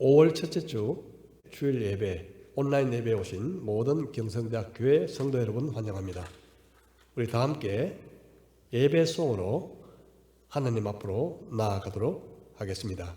5월 첫째 주 주일 예배, 온라인 예배에 오신 모든 경성대학교의 성도 여러분 환영합니다. 우리 다 함께 예배송으로 하나님 앞으로 나아가도록 하겠습니다.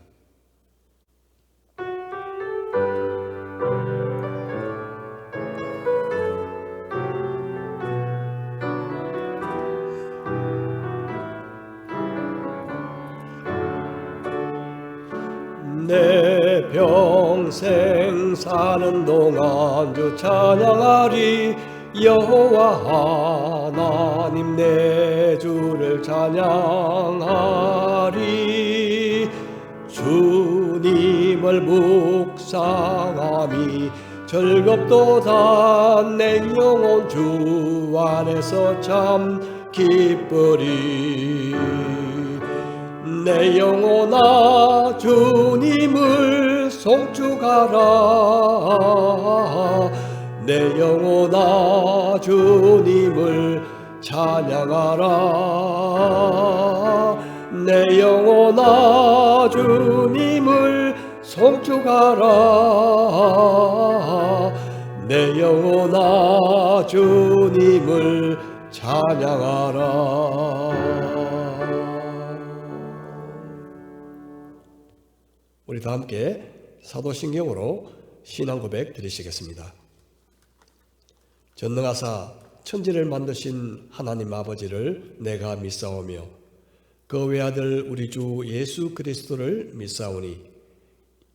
내 평생 사는 동안 주 찬양하리. 여호와 하나님 내 주를 찬양하리. 주님을 묵상함이 즐겁도다. 내 영혼 주 안에서 참 기쁘리. 내 영혼아 주님을 송축하라. 내 영혼아 주님을 찬양하라. 내 영혼아 주님을 송축하라. 내 영혼아 주님을 찬양하라. 우리 다 함께 사도신경으로 신앙 고백 드리시겠습니다. 전능하사 천지를 만드신 하나님 아버지를 내가 믿사오며 그 외아들 우리 주 예수 그리스도를 믿사오니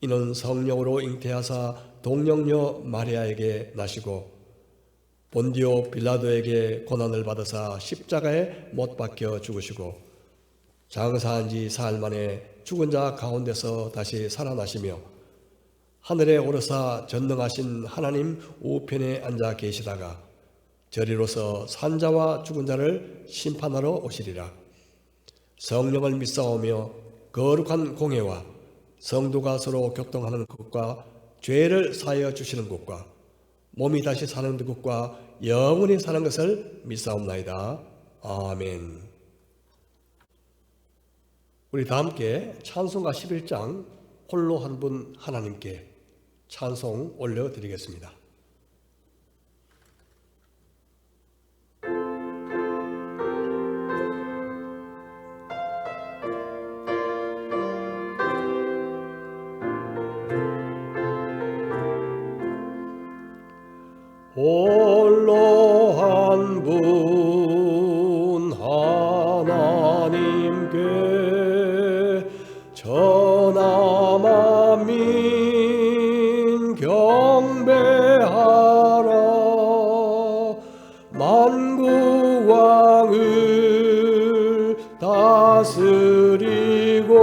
이는 성령으로 잉태하사 동정녀 마리아에게 나시고 본디오 빌라도에게 고난을 받으사 십자가에 못 박혀 죽으시고 장사한 지 사흘 만에 죽은 자 가운데서 다시 살아나시며 하늘에 오르사 전능하신 하나님 우편에 앉아 계시다가 저리로서 산자와 죽은 자를 심판하러 오시리라. 성령을 믿사오며 거룩한 공회와 성도가 서로 교통하는 것과 죄를 사하여 주시는 것과 몸이 다시 사는 것과 영원히 사는 것을 믿사옵나이다. 아멘. 우리 다 함께 찬송가 11장 홀로 한 분 하나님께 찬송 올려드리겠습니다. 홀로 한 분 하나님께 전하 만민 경배하라. 만국 왕을 다스리고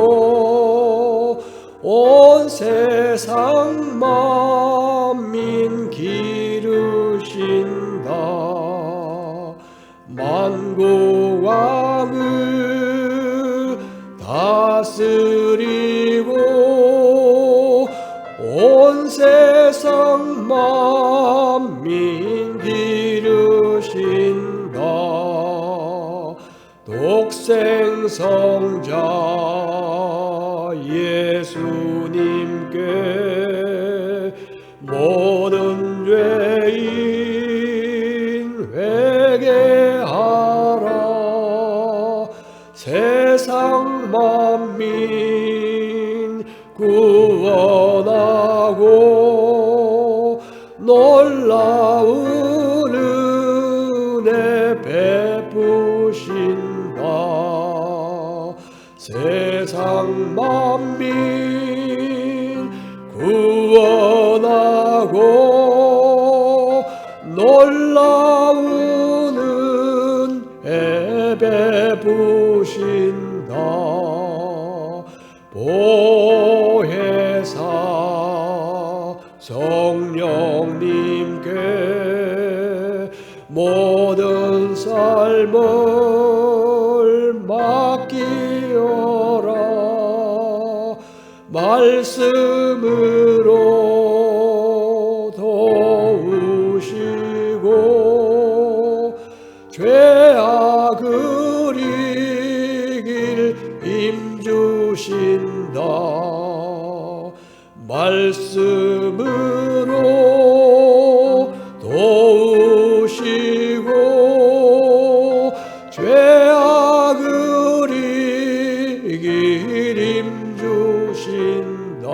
온 세상 만민 기르신다. 만국 왕을 다스리고 온 세상 만민 기르신다. 독생 성자 예수님께 모든 죄인 회개하라. 세상 만민 구원하고 놀라운 은혜 베푸신다. 세상 만민 구원하고 놀라운 은혜 베푸신다. 보혜사 성령님께 모든 삶을 맡기어라. 말씀으로 도우시고 죄악을 이길 힘주신다. 말씀으로 도우시고 죄악을 이길 힘 주신다.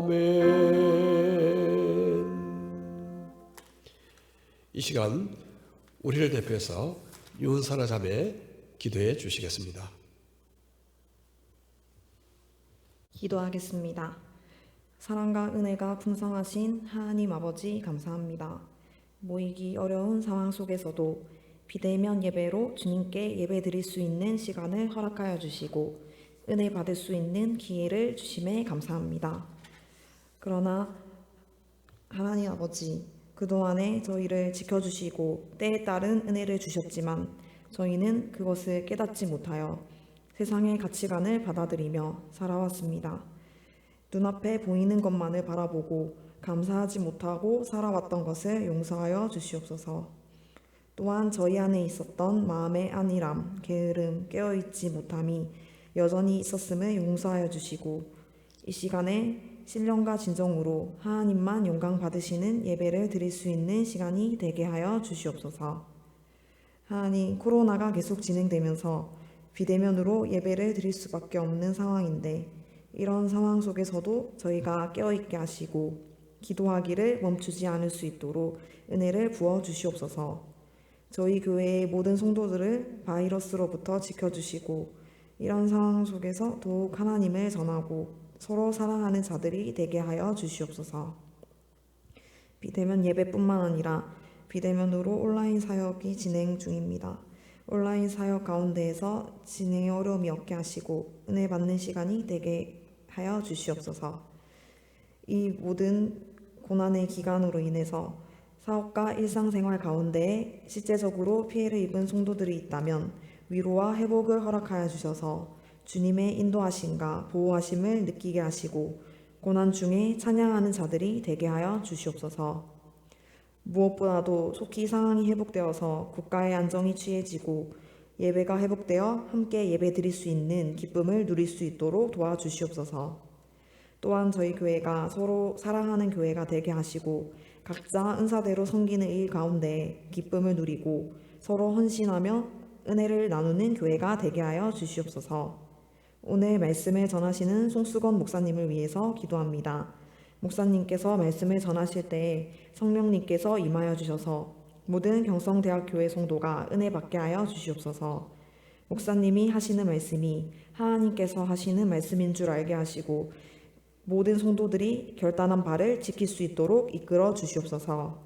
아멘. 이 시간 우리를 대표해서 윤사라 자매 기도해 주시겠습니다. 기도하겠습니다. 사랑과 은혜가 풍성하신 하나님 아버지 감사합니다. 모이기 어려운 상황 속에서도 비대면 예배로 주님께 예배 드릴 수 있는 시간을 허락하여 주시고 은혜 받을 수 있는 기회를 주심에 감사합니다. 그러나 하나님 아버지, 그동안에 저희를 지켜주시고 때에 따른 은혜를 주셨지만 저희는 그것을 깨닫지 못하여 세상의 가치관을 받아들이며 살아왔습니다. 눈앞에 보이는 것만을 바라보고 감사하지 못하고 살아왔던 것을 용서하여 주시옵소서. 또한 저희 안에 있었던 마음의 안일함, 게으름, 깨어있지 못함이 여전히 있었음을 용서하여 주시고 이 시간에 신령과 진정으로 하나님만 영광 받으시는 예배를 드릴 수 있는 시간이 되게 하여 주시옵소서. 하나님, 코로나가 계속 진행되면서 비대면으로 예배를 드릴 수밖에 없는 상황인데 이런 상황 속에서도 저희가 깨어있게 하시고 기도하기를 멈추지 않을 수 있도록 은혜를 부어 주시옵소서. 저희 교회의 모든 성도들을 바이러스로부터 지켜주시고 이런 상황 속에서 더욱 하나님을 전하고 서로 사랑하는 자들이 되게 하여 주시옵소서. 비대면 예배뿐만 아니라 비대면으로 온라인 사역이 진행 중입니다. 온라인 사역 가운데에서 진행에 어려움이 없게 하시고 은혜 받는 시간이 되게 하여 주시옵소서. 이 모든 고난의 기간으로 인해서 사업과 일상생활 가운데 실제적으로 피해를 입은 성도들이 있다면 위로와 회복을 허락하여 주셔서 주님의 인도하심과 보호하심을 느끼게 하시고 고난 중에 찬양하는 자들이 되게 하여 주시옵소서. 무엇보다도 속히 상황이 회복되어서 국가의 안정이 취해지고 예배가 회복되어 함께 예배 드릴 수 있는 기쁨을 누릴 수 있도록 도와주시옵소서. 또한 저희 교회가 서로 사랑하는 교회가 되게 하시고 각자 은사대로 섬기는 일 가운데 기쁨을 누리고 서로 헌신하며 은혜를 나누는 교회가 되게 하여 주시옵소서. 오늘 말씀을 전하시는 송수건 목사님을 위해서 기도합니다. 목사님께서 말씀을 전하실 때 성령님께서 임하여 주셔서 모든 경성대학교회 성도가 은혜 받게 하여 주시옵소서. 목사님이 하시는 말씀이 하나님께서 하시는 말씀인 줄 알게 하시고 모든 성도들이 결단한 바를 지킬 수 있도록 이끌어 주시옵소서.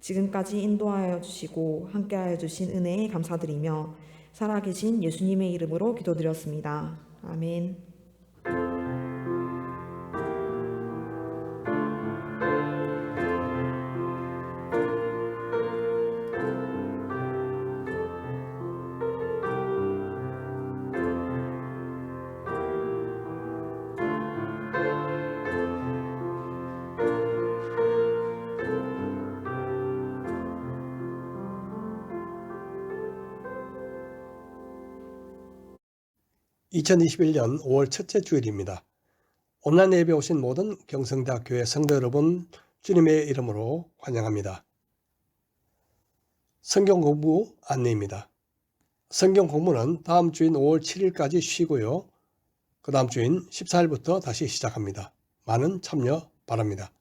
지금까지 인도하여 주시고 함께하여 주신 은혜에 감사드리며 살아계신 예수님의 이름으로 기도드렸습니다. 아멘. (2021년 5월) 첫째 주일입니다. 온라인 예배 오신 모든 경성대학 교회 성도 여러분, 주님의 이름으로 환영합니다. 성경 공부 안내입니다. 성경 공부는 다음 주인 5월 7일까지 쉬고요. 그 다음 주인 14일부터 다시 시작합니다. 많은 참여 바랍니다.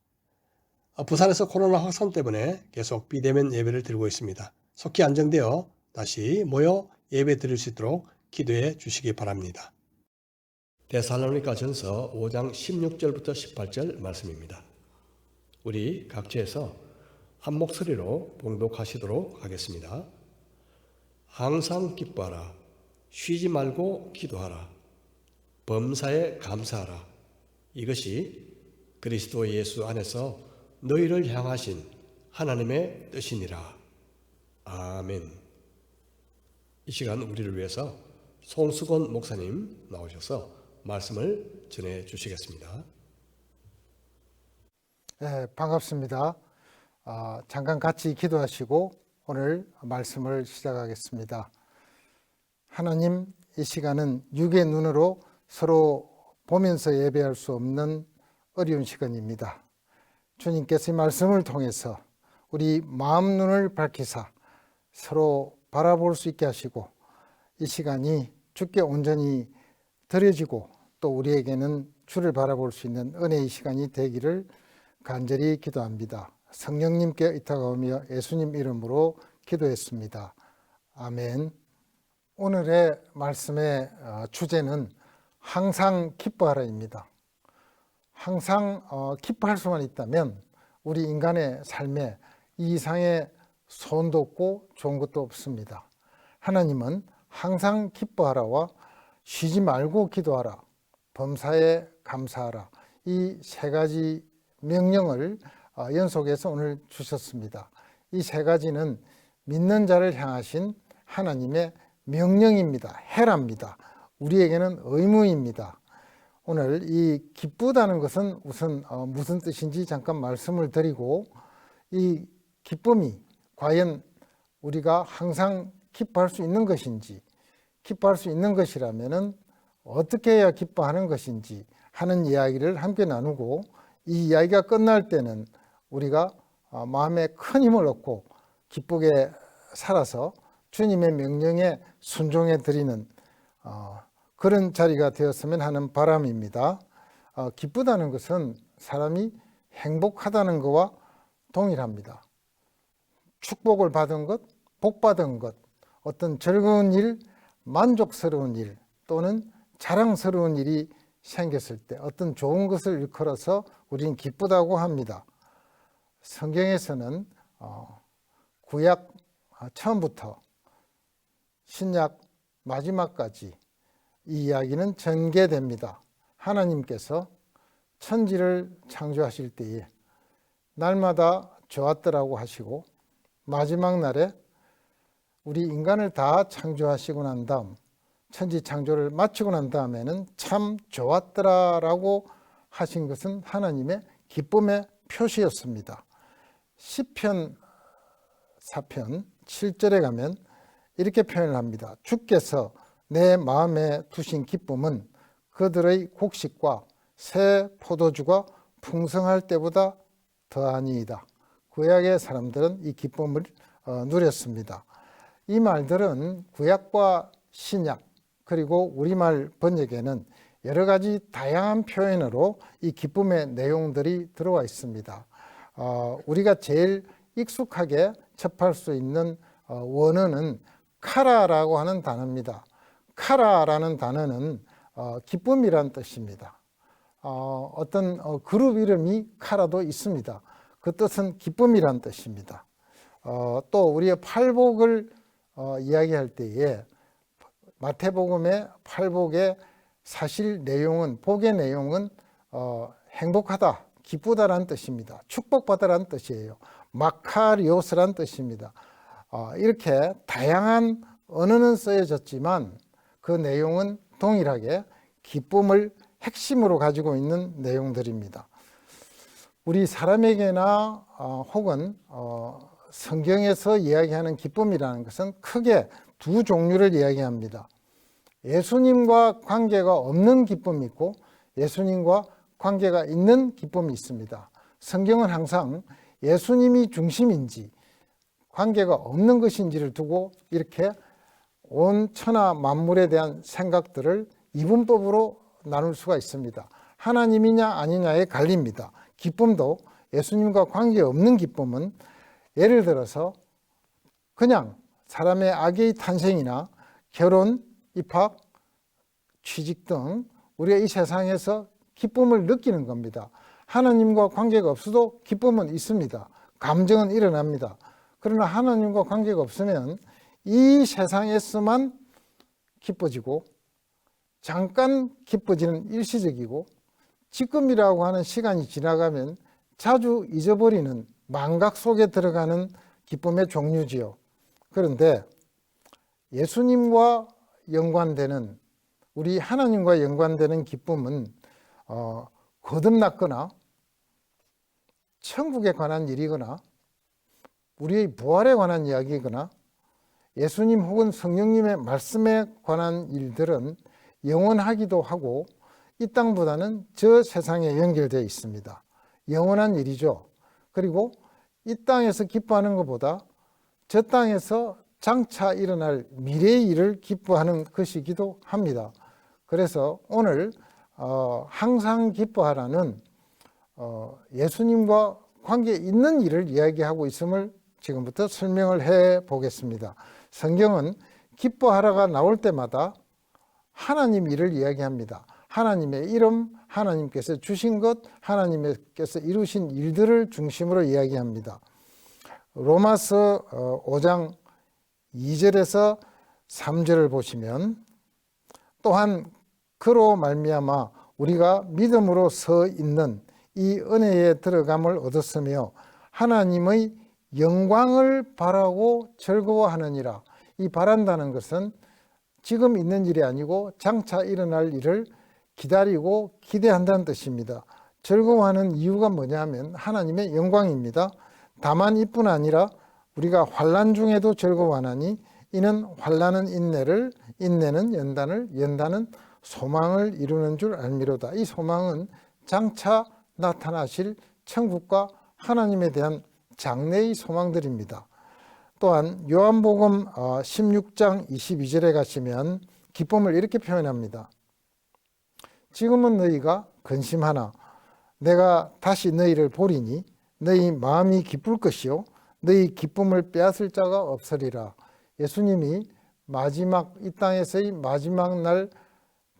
부산에서 코로나 확산 때문에 계속 비대면 예배를 드리고 있습니다. 속히 안정되어 다시 모여 예배 드릴 수 있도록 기도해 주시기 바랍니다. 데살로니가 전서 5장 16절부터 18절 말씀입니다. 우리 각지에서 한 목소리로 봉독하시도록 하겠습니다. 항상 기뻐하라. 쉬지 말고 기도하라. 범사에 감사하라. 이것이 그리스도 예수 안에서 너희를 향하신 하나님의 뜻이니라. 아멘. 이 시간 우리를 위해서 송수건 목사님 나오셔서 말씀을 전해 주시겠습니다. 네, 반갑습니다. 잠깐 같이 기도하시고 오늘 말씀을 시작하겠습니다. 하나님, 이 시간은 육의 눈으로 서로 보면서 예배할 수 없는 어려운 시간입니다. 주님께서 이 말씀을 통해서 우리 마음 눈을 밝히사 서로 바라볼 수 있게 하시고 이 시간이 주께 온전히 드려지고 또 우리에게는 주를 바라볼 수 있는 은혜의 시간이 되기를 간절히 기도합니다. 성령님께 의탁하며 예수님 이름으로 기도했습니다. 아멘. 오늘의 말씀의 주제는 항상 기뻐하라입니다. 항상 기뻐할 수만 있다면 우리 인간의 삶에 이 이상의 소원도 없고 좋은 것도 없습니다. 하나님은 항상 기뻐하라와 쉬지 말고 기도하라, 범사에 감사하라, 이 세 가지 명령을 연속해서 오늘 주셨습니다. 이 세 가지는 믿는 자를 향하신 하나님의 명령입니다. 해랍니다. 우리에게는 의무입니다. 오늘 이 기쁘다는 것은 우선 무슨 뜻인지 잠깐 말씀을 드리고, 이 기쁨이 과연 우리가 항상 기뻐할 수 있는 것인지, 기뻐할 수 있는 것이라면은 어떻게 해야 기뻐하는 것인지 하는 이야기를 함께 나누고, 이 이야기가 끝날 때는 우리가 마음에 큰 힘을 얻고 기쁘게 살아서 주님의 명령에 순종해 드리는 그런 자리가 되었으면 하는 바람입니다. 기쁘다는 것은 사람이 행복하다는 것과 동일합니다. 축복을 받은 것, 복 받은 것, 어떤 즐거운 일, 만족스러운 일 또는 자랑스러운 일이 생겼을 때 어떤 좋은 것을 일컬어서 우리는 기쁘다고 합니다. 성경에서는 구약 처음부터 신약 마지막까지 이 이야기는 전개됩니다. 하나님께서 천지를 창조하실 때에 날마다 좋았더라고 하시고, 마지막 날에 우리 인간을 다 창조하시고 난 다음, 천지 창조를 마치고 난 다음에는 참 좋았더라라고 하신 것은 하나님의 기쁨의 표시였습니다. 시편 4편 7절에 가면 이렇게 표현을 합니다. 주께서 내 마음에 두신 기쁨은 그들의 곡식과 새 포도주가 풍성할 때보다 더하니이다. 구약의 사람들은 이 기쁨을 누렸습니다. 이 말들은 구약과 신약 그리고 우리말 번역에는 여러 가지 다양한 표현으로 이 기쁨의 내용들이 들어와 있습니다. 우리가 제일 익숙하게 접할 수 있는 원어는 카라라고 하는 단어입니다. 카라라는 단어는 기쁨이란 뜻입니다. 어떤 그룹 이름이 카라도 있습니다. 그 뜻은 기쁨이란 뜻입니다. 또 우리의 팔복을 이야기할 때에 마태복음의 팔복의 사실 내용은, 복의 내용은 행복하다, 기쁘다라는 뜻입니다. 축복받으라는 뜻이에요. 마카리오스라는 뜻입니다. 이렇게 다양한 언어는 쓰여졌지만 그 내용은 동일하게 기쁨을 핵심으로 가지고 있는 내용들입니다. 우리 사람에게나 혹은 성경에서 이야기하는 기쁨이라는 것은 크게 두 종류를 이야기합니다. 예수님과 관계가 없는 기쁨이 있고 예수님과 관계가 있는 기쁨이 있습니다. 성경은 항상 예수님이 중심인지 관계가 없는 것인지를 두고 이렇게 온 천하 만물에 대한 생각들을 이분법으로 나눌 수가 있습니다. 하나님이냐 아니냐에 갈립니다. 기쁨도 예수님과 관계없는 기쁨은 예를 들어서 그냥 사람의 아기의 탄생이나 결혼, 입학, 취직 등 우리가 이 세상에서 기쁨을 느끼는 겁니다. 하나님과 관계가 없어도 기쁨은 있습니다. 감정은 일어납니다. 그러나 하나님과 관계가 없으면 이 세상에서만 기뻐지고 잠깐 기뻐지는 일시적이고 지금이라고 하는 시간이 지나가면 자주 잊어버리는 망각 속에 들어가는 기쁨의 종류지요. 그런데 예수님과 연관되는, 우리 하나님과 연관되는 기쁨은 거듭났거나 천국에 관한 일이거나 우리의 부활에 관한 이야기이거나 예수님 혹은 성령님의 말씀에 관한 일들은 영원하기도 하고 이 땅보다는 저 세상에 연결되어 있습니다. 영원한 일이죠. 그리고 이 땅에서 기뻐하는 것보다 저 땅에서 장차 일어날 미래의 일을 기뻐하는 것이기도 합니다. 그래서 오늘 항상 기뻐하라는 예수님과 관계 있는 일을 이야기하고 있음을 지금부터 설명을 해 보겠습니다. 성경은 기뻐하라가 나올 때마다 하나님 일을 이야기합니다. 하나님의 이름, 하나님께서 주신 것, 하나님께서 이루신 일들을 중심으로 이야기합니다. 로마서 5장 2절에서 3절을 보시면 또한 그로 말미암아 우리가 믿음으로 서 있는 이 은혜에 들어감을 얻었으며 하나님의 영광을 바라고 즐거워하느니라. 이 바란다는 것은 지금 있는 일이 아니고 장차 일어날 일을 기다리고 기대한다는 뜻입니다. 즐거워하는 이유가 뭐냐면 하나님의 영광입니다. 다만 이뿐 아니라 우리가 환난 중에도 즐거워하나니 이는 환난은 인내를, 인내는 연단을, 연단은 소망을 이루는 줄 알미로다. 이 소망은 장차 나타나실 천국과 하나님에 대한 장래의 소망들입니다. 또한 요한복음 16장 22절에 가시면 기쁨을 이렇게 표현합니다. 지금은 너희가 근심하나 내가 다시 너희를 보리니 너희 마음이 기쁠 것이요 너희 기쁨을 빼앗을 자가 없으리라. 예수님이 마지막 이 땅에서의 마지막 날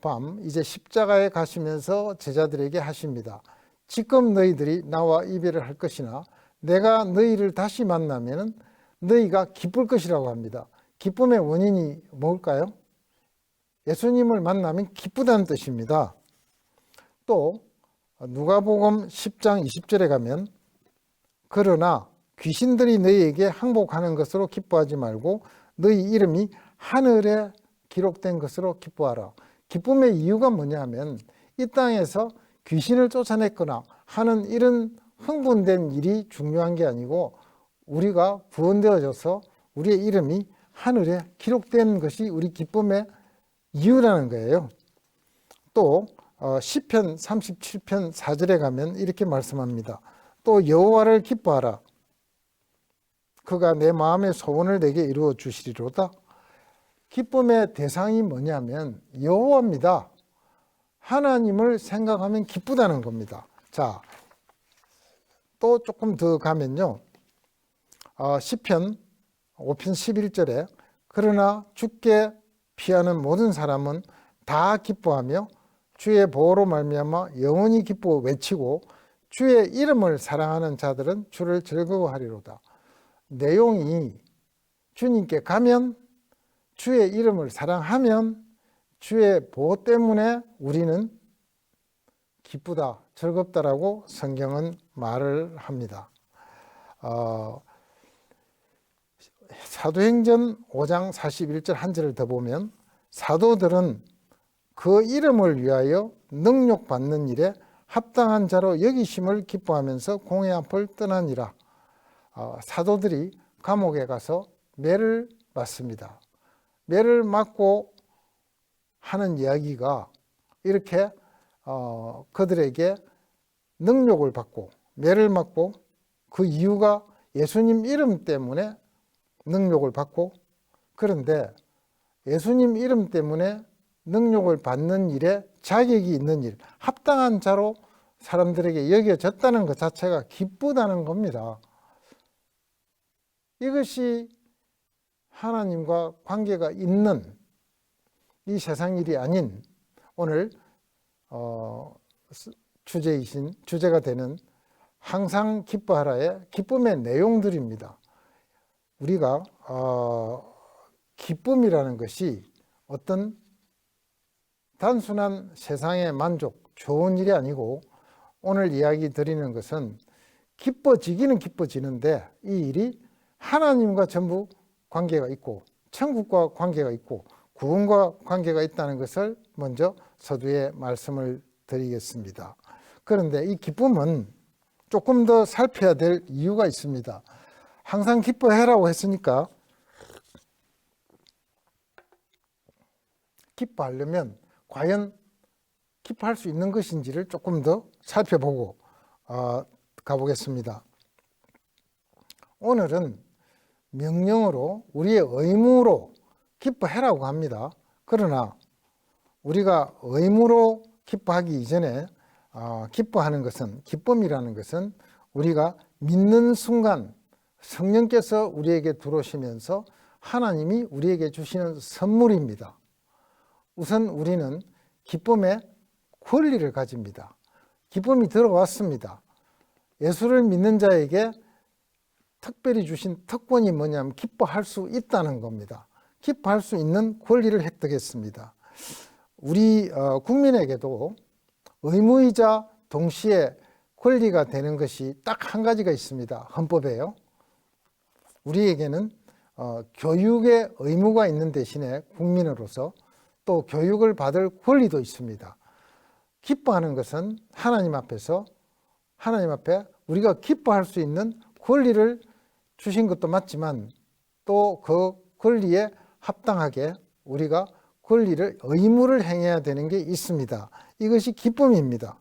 밤 이제 십자가에 가시면서 제자들에게 하십니다. 지금 너희들이 나와 이별을 할 것이나 내가 너희를 다시 만나면 너희가 기쁠 것이라고 합니다. 기쁨의 원인이 뭘까요? 예수님을 만나면 기쁘다는 뜻입니다. 또 누가복음 10장 20절에 가면 그러나 귀신들이 너희에게 항복하는 것으로 기뻐하지 말고 너희 이름이 하늘에 기록된 것으로 기뻐하라. 기쁨의 이유가 뭐냐 하면 이 땅에서 귀신을 쫓아냈거나 하는 이런 흥분된 일이 중요한 게 아니고 우리가 구원되어져서 우리의 이름이 하늘에 기록된 것이 우리 기쁨의 이유라는 거예요. 또 시편 37편 4절에 가면 이렇게 말씀합니다. 또 여호와를 기뻐하라. 그가 내 마음의 소원을 내게 이루어 주시리로다. 기쁨의 대상이 뭐냐면 여호와입니다. 하나님을 생각하면 기쁘다는 겁니다. 자, 또 조금 더 가면요. 시편 5편 11절에 그러나 주께 피하는 모든 사람은 다 기뻐하며 주의 보호로 말미암아 영원히 기뻐 외치고 주의 이름을 사랑하는 자들은 주를 즐거워하리로다. 내용이 주님께 가면 주의 이름을 사랑하면 주의 보호 때문에 우리는 기쁘다, 즐겁다라고 성경은 말을 합니다. 사도행전 5장 41절 한 절을 더 보면 사도들은 그 이름을 위하여 능욕받는 일에 합당한 자로 여기심을 기뻐하면서 공회 앞을 떠나니라. 사도들이 감옥에 가서 매를 맞습니다. 매를 맞고 하는 이야기가 이렇게 그들에게 능욕을 받고 매를 맞고 그 이유가 예수님 이름 때문에 능욕을 받고 그런데 예수님 이름 때문에 능욕을 받는 일에 자격이 있는 일, 합당한 자로 사람들에게 여겨졌다는 것 자체가 기쁘다는 겁니다. 이것이 하나님과 관계가 있는 이 세상 일이 아닌 오늘 주제가 되는 항상 기뻐하라의 기쁨의 내용들입니다. 우리가 기쁨이라는 것이 어떤 단순한 세상의 만족, 좋은 일이 아니고 오늘 이야기 드리는 것은 기뻐지기는 기뻐지는데 이 일이 하나님과 전부 관계가 있고 천국과 관계가 있고 구원과 관계가 있다는 것을 먼저 서두에 말씀을 드리겠습니다. 그런데 이 기쁨은 조금 더 살펴야 될 이유가 있습니다. 항상 기뻐해라고 했으니까 기뻐하려면 과연 기뻐할 수 있는 것인지를 조금 더 살펴보고 가보겠습니다. 오늘은 명령어로 우리의 의무로 기뻐해라고 합니다. 그러나 우리가 의무로 기뻐하기 이전에 기뻐하는 것은, 기쁨이라는 것은 우리가 믿는 순간 성령께서 우리에게 들어오시면서 하나님이 우리에게 주시는 선물입니다. 우선 우리는 기쁨의 권리를 가집니다. 기쁨이 들어왔습니다. 예수를 믿는 자에게 특별히 주신 특권이 뭐냐면 기뻐할 수 있다는 겁니다. 기뻐할 수 있는 권리를 획득했습니다. 우리 국민에게도 의무이자 동시에 권리가 되는 것이 딱 한 가지가 있습니다. 헌법에요. 우리에게는 교육의 의무가 있는 대신에 국민으로서 또 교육을 받을 권리도 있습니다. 기뻐하는 것은 하나님 앞에 우리가 기뻐할 수 있는 권리를 주신 것도 맞지만 또 그 권리에 합당하게 우리가 의무를 행해야 되는 게 있습니다. 이것이 기쁨입니다.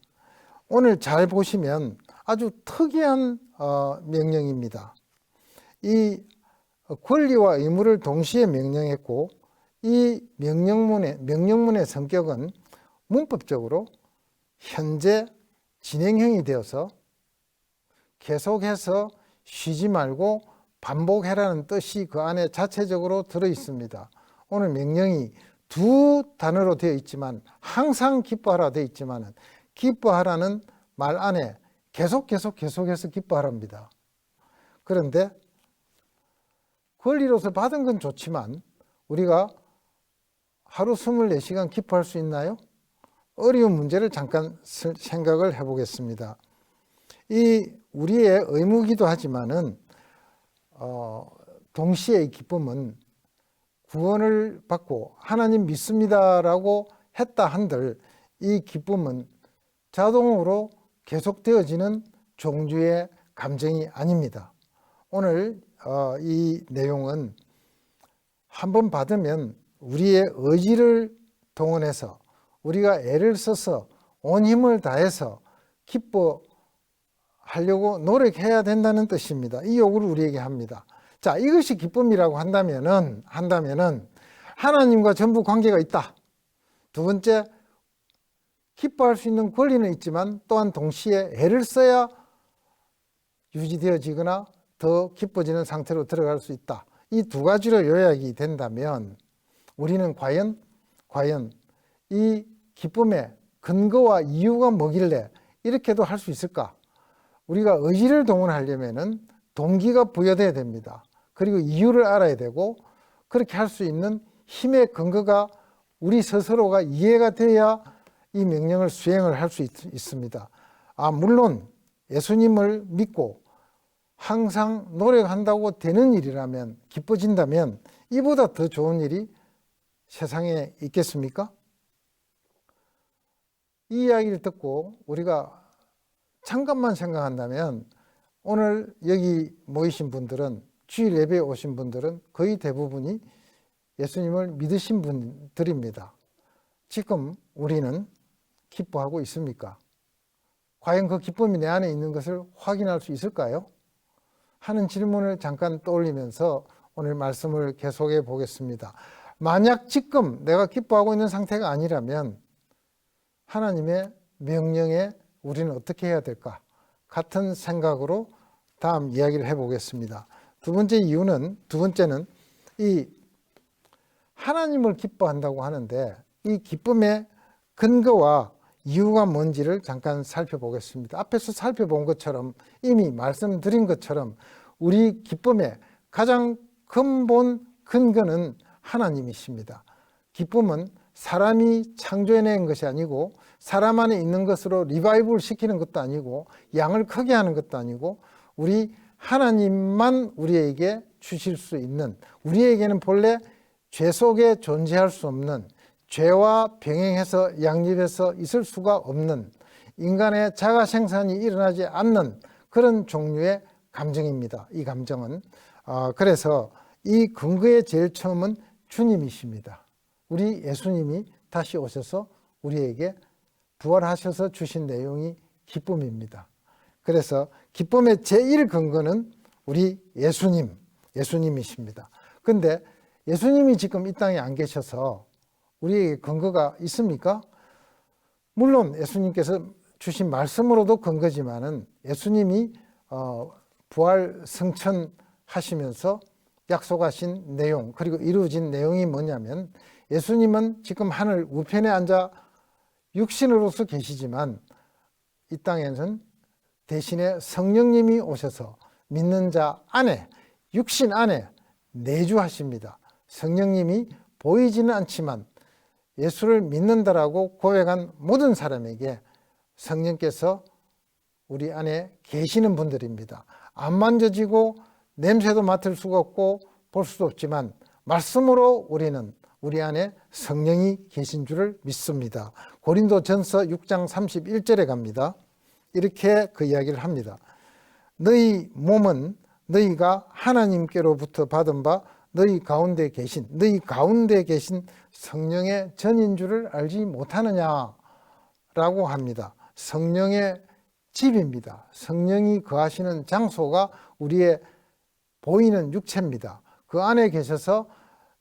오늘 잘 보시면 아주 특이한 명령입니다. 이 권리와 의무를 동시에 명령했고 이 명령문의 성격은 문법적으로 현재 진행형이 되어서 계속해서 쉬지 말고 반복해라는 뜻이 그 안에 자체적으로 들어 있습니다. 오늘 명령이 두 단어로 되어 있지만 항상 기뻐하라 되어 있지만 기뻐하라는 말 안에 계속해서 기뻐하랍니다. 그런데 권리로서 받은 건 좋지만 우리가 하루 24시간 기뻐할 수 있나요? 어려운 문제를 잠깐 생각을 해보겠습니다. 이 우리의 의무이기도 하지만은 동시에 이 기쁨은 구원을 받고 하나님 믿습니다라고 했다 한들 이 기쁨은 자동으로 계속되어지는 종류의 감정이 아닙니다. 오늘 이 내용은 한번 받으면 우리의 의지를 동원해서 우리가 애를 써서 온 힘을 다해서 기뻐하려고 노력해야 된다는 뜻입니다. 이 요구를 우리에게 합니다. 자, 이것이 기쁨이라고 한다면은 하나님과 전부 관계가 있다. 두 번째, 기뻐할 수 있는 권리는 있지만 또한 동시에 애를 써야 유지되어지거나 더 기뻐지는 상태로 들어갈 수 있다. 이 두 가지로 요약이 된다면 우리는 과연 이 기쁨의 근거와 이유가 뭐길래 이렇게도 할 수 있을까? 우리가 의지를 동원하려면은 동기가 부여돼야 됩니다. 그리고 이유를 알아야 되고 그렇게 할 수 있는 힘의 근거가 우리 스스로가 이해가 돼야 이 명령을 수행을 할 수 있습니다. 물론 예수님을 믿고 항상 노력한다고 되는 일이라면 기뻐진다면 이보다 더 좋은 일이 세상에 있겠습니까? 이 이야기를 듣고 우리가 잠깐만 생각한다면 오늘 여기 모이신 분들은 주일 예배에 오신 분들은 거의 대부분이 예수님을 믿으신 분들입니다. 지금 우리는 기뻐하고 있습니까? 과연 그 기쁨이 내 안에 있는 것을 확인할 수 있을까요? 하는 질문을 잠깐 떠올리면서 오늘 말씀을 계속해 보겠습니다. 만약 지금 내가 기뻐하고 있는 상태가 아니라면 하나님의 명령에 우리는 어떻게 해야 될까? 같은 생각으로 다음 이야기를 해보겠습니다. 두 번째는 이 하나님을 기뻐한다고 하는데 이 기쁨의 근거와 이유가 뭔지를 잠깐 살펴보겠습니다. 앞에서 살펴본 것처럼 이미 말씀드린 것처럼 우리 기쁨의 가장 근본 근거는 하나님이십니다. 기쁨은 사람이 창조해낸 것이 아니고 사람 안에 있는 것으로 리바이벌 시키는 것도 아니고 양을 크게 하는 것도 아니고 우리 하나님만 우리에게 주실 수 있는, 우리에게는 본래 죄 속에 존재할 수 없는, 죄와 병행해서 양립해서 있을 수가 없는, 인간의 자가 생산이 일어나지 않는 그런 종류의 감정입니다. 이 감정은 그래서 이 근거의 제일 처음은 주님이십니다. 우리 예수님이 다시 오셔서 우리에게 부활하셔서 주신 내용이 기쁨입니다. 그래서 기쁨의 제1 근거는 우리 예수님이십니다. 근데 예수님이 지금 이 땅에 안 계셔서 우리에게 근거가 있습니까? 물론 예수님께서 주신 말씀으로도 근거지만은 예수님이 부활 승천하시면서 약속하신 내용, 그리고 이루어진 내용이 뭐냐면, 예수님은 지금 하늘 우편에 앉아 육신으로서 계시지만 이 땅에는 대신에 성령님이 오셔서 믿는 자 안에, 육신 안에 내주하십니다. 성령님이 보이지는 않지만 예수를 믿는다라고 고백한 모든 사람에게 성령께서 우리 안에 계시는 분들입니다. 안 만져지고 냄새도 맡을 수가 없고 볼 수도 없지만 말씀으로 우리는 우리 안에 성령이 계신 줄을 믿습니다. 고린도전서 6장 31절에 갑니다. 이렇게 그 이야기를 합니다. 너희 몸은 너희가 하나님께로부터 받은 바 너희 가운데 계신 성령의 전인 줄을 알지 못하느냐 라고 합니다. 성령의 집입니다. 성령이 거하시는 장소가 우리의 보이는 육체입니다. 그 안에 계셔서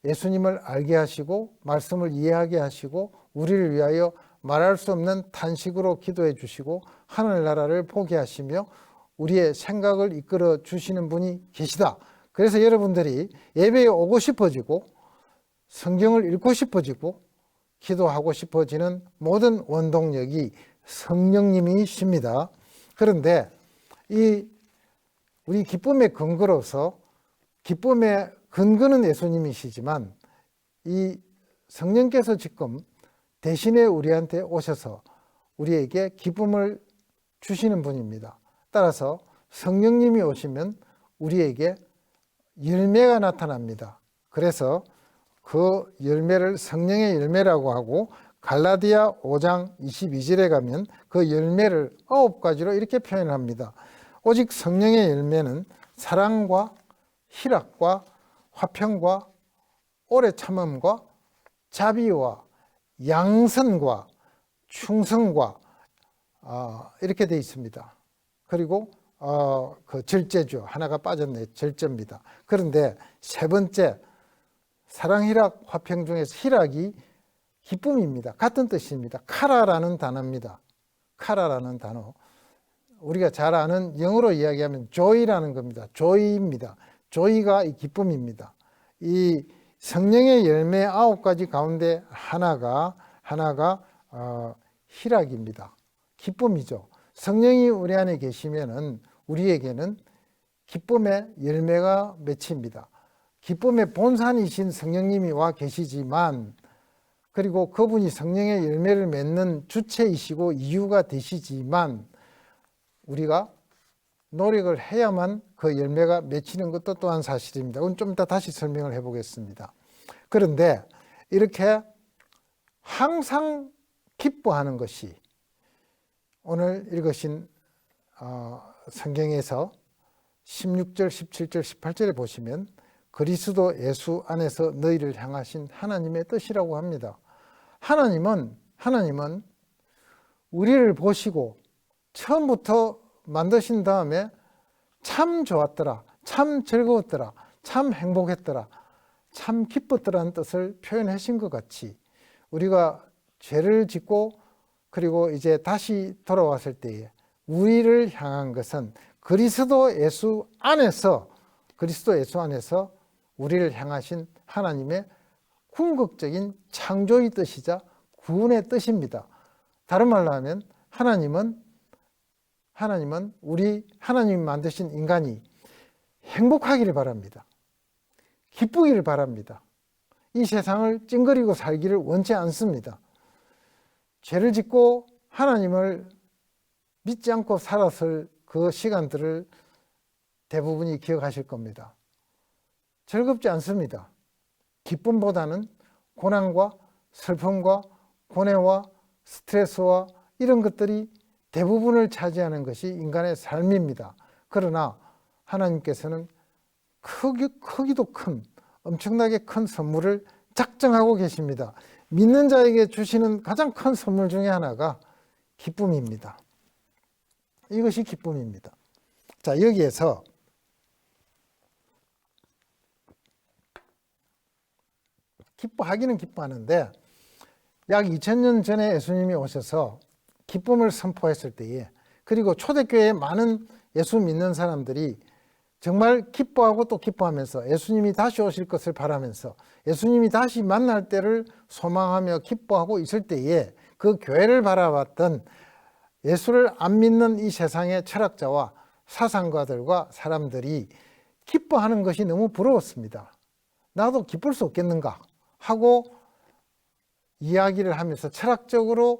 예수님을 알게 하시고 말씀을 이해하게 하시고 우리를 위하여 말할 수 없는 탄식으로 기도해 주시고 하늘나라를 보게 하시며 우리의 생각을 이끌어 주시는 분이 계시다. 그래서 여러분들이 예배에 오고 싶어지고 성경을 읽고 싶어지고 기도하고 싶어지는 모든 원동력이 성령님이십니다. 그런데 우리 기쁨의 근거로서, 기쁨의 근거는 예수님이시지만 이 성령께서 지금 대신에 우리한테 오셔서 우리에게 기쁨을 주시는 분입니다. 따라서 성령님이 오시면 우리에게 열매가 나타납니다. 그래서 그 열매를 성령의 열매라고 하고, 갈라디아 5장 22절에 가면 그 열매를 9가지로 이렇게 표현합니다. 오직 성령의 열매는 사랑과 희락과 화평과 오래 참음과 자비와 양선과 충성과 이렇게 되어 있습니다. 그리고 그 절제죠. 하나가 빠졌네. 절제입니다. 그런데 세 번째, 사랑, 희락, 화평 중에서 희락이 기쁨입니다. 같은 뜻입니다. 카라라는 단어입니다. 카라라는 단어. 우리가 잘 아는 영어로 이야기하면 joy라는 겁니다. joy입니다. joy가 이 기쁨입니다. 이 성령의 열매 9가지 가운데 하나가 희락입니다. 기쁨이죠. 성령이 우리 안에 계시면은 우리에게는 기쁨의 열매가 맺힙니다. 기쁨의 본산이신 성령님이 와 계시지만, 그리고 그분이 성령의 열매를 맺는 주체이시고 이유가 되시지만, 우리가 노력을 해야만 그 열매가 맺히는 것도 또한 사실입니다. 그건 좀 이따 다시 설명을 해보겠습니다. 그런데 이렇게 항상 기뻐하는 것이 오늘 읽으신 성경에서 16절, 17절, 18절에 보시면 그리스도 예수 안에서 너희를 향하신 하나님의 뜻이라고 합니다. 하나님은 우리를 보시고 처음부터 만드신 다음에 참 좋았더라, 참 즐거웠더라, 참 행복했더라, 참 기뻤더라는 뜻을 표현하신 것 같이, 우리가 죄를 짓고 그리고 이제 다시 돌아왔을 때에 우리를 향한 것은 그리스도 예수 안에서 우리를 향하신 하나님의 궁극적인 창조의 뜻이자 구원의 뜻입니다. 다른 말로 하면 하나님은 하나님이 만드신 인간이 행복하기를 바랍니다. 기쁘기를 바랍니다. 이 세상을 찡그리고 살기를 원치 않습니다. 죄를 짓고 하나님을 믿지 않고 살았을 그 시간들을 대부분이 기억하실 겁니다. 즐겁지 않습니다. 기쁨보다는 고난과 슬픔과 고뇌와 스트레스와 이런 것들이 대부분을 차지하는 것이 인간의 삶입니다. 그러나 하나님께서는 크기도 큰, 엄청나게 큰 선물을 작정하고 계십니다. 믿는 자에게 주시는 가장 큰 선물 중에 하나가 기쁨입니다. 이것이 기쁨입니다. 자, 여기에서 기뻐하기는 기뻐하는데 약 2000년 전에 예수님이 오셔서 기쁨을 선포했을 때에, 그리고 초대교회에 많은 예수 믿는 사람들이 정말 기뻐하고 또 기뻐하면서 예수님이 다시 오실 것을 바라면서 예수님이 다시 만날 때를 소망하며 기뻐하고 있을 때에 그 교회를 바라봤던 예수를 안 믿는 이 세상의 철학자와 사상가들과 사람들이 기뻐하는 것이 너무 부러웠습니다. 나도 기쁠 수 없겠는가 하고 이야기를 하면서 철학적으로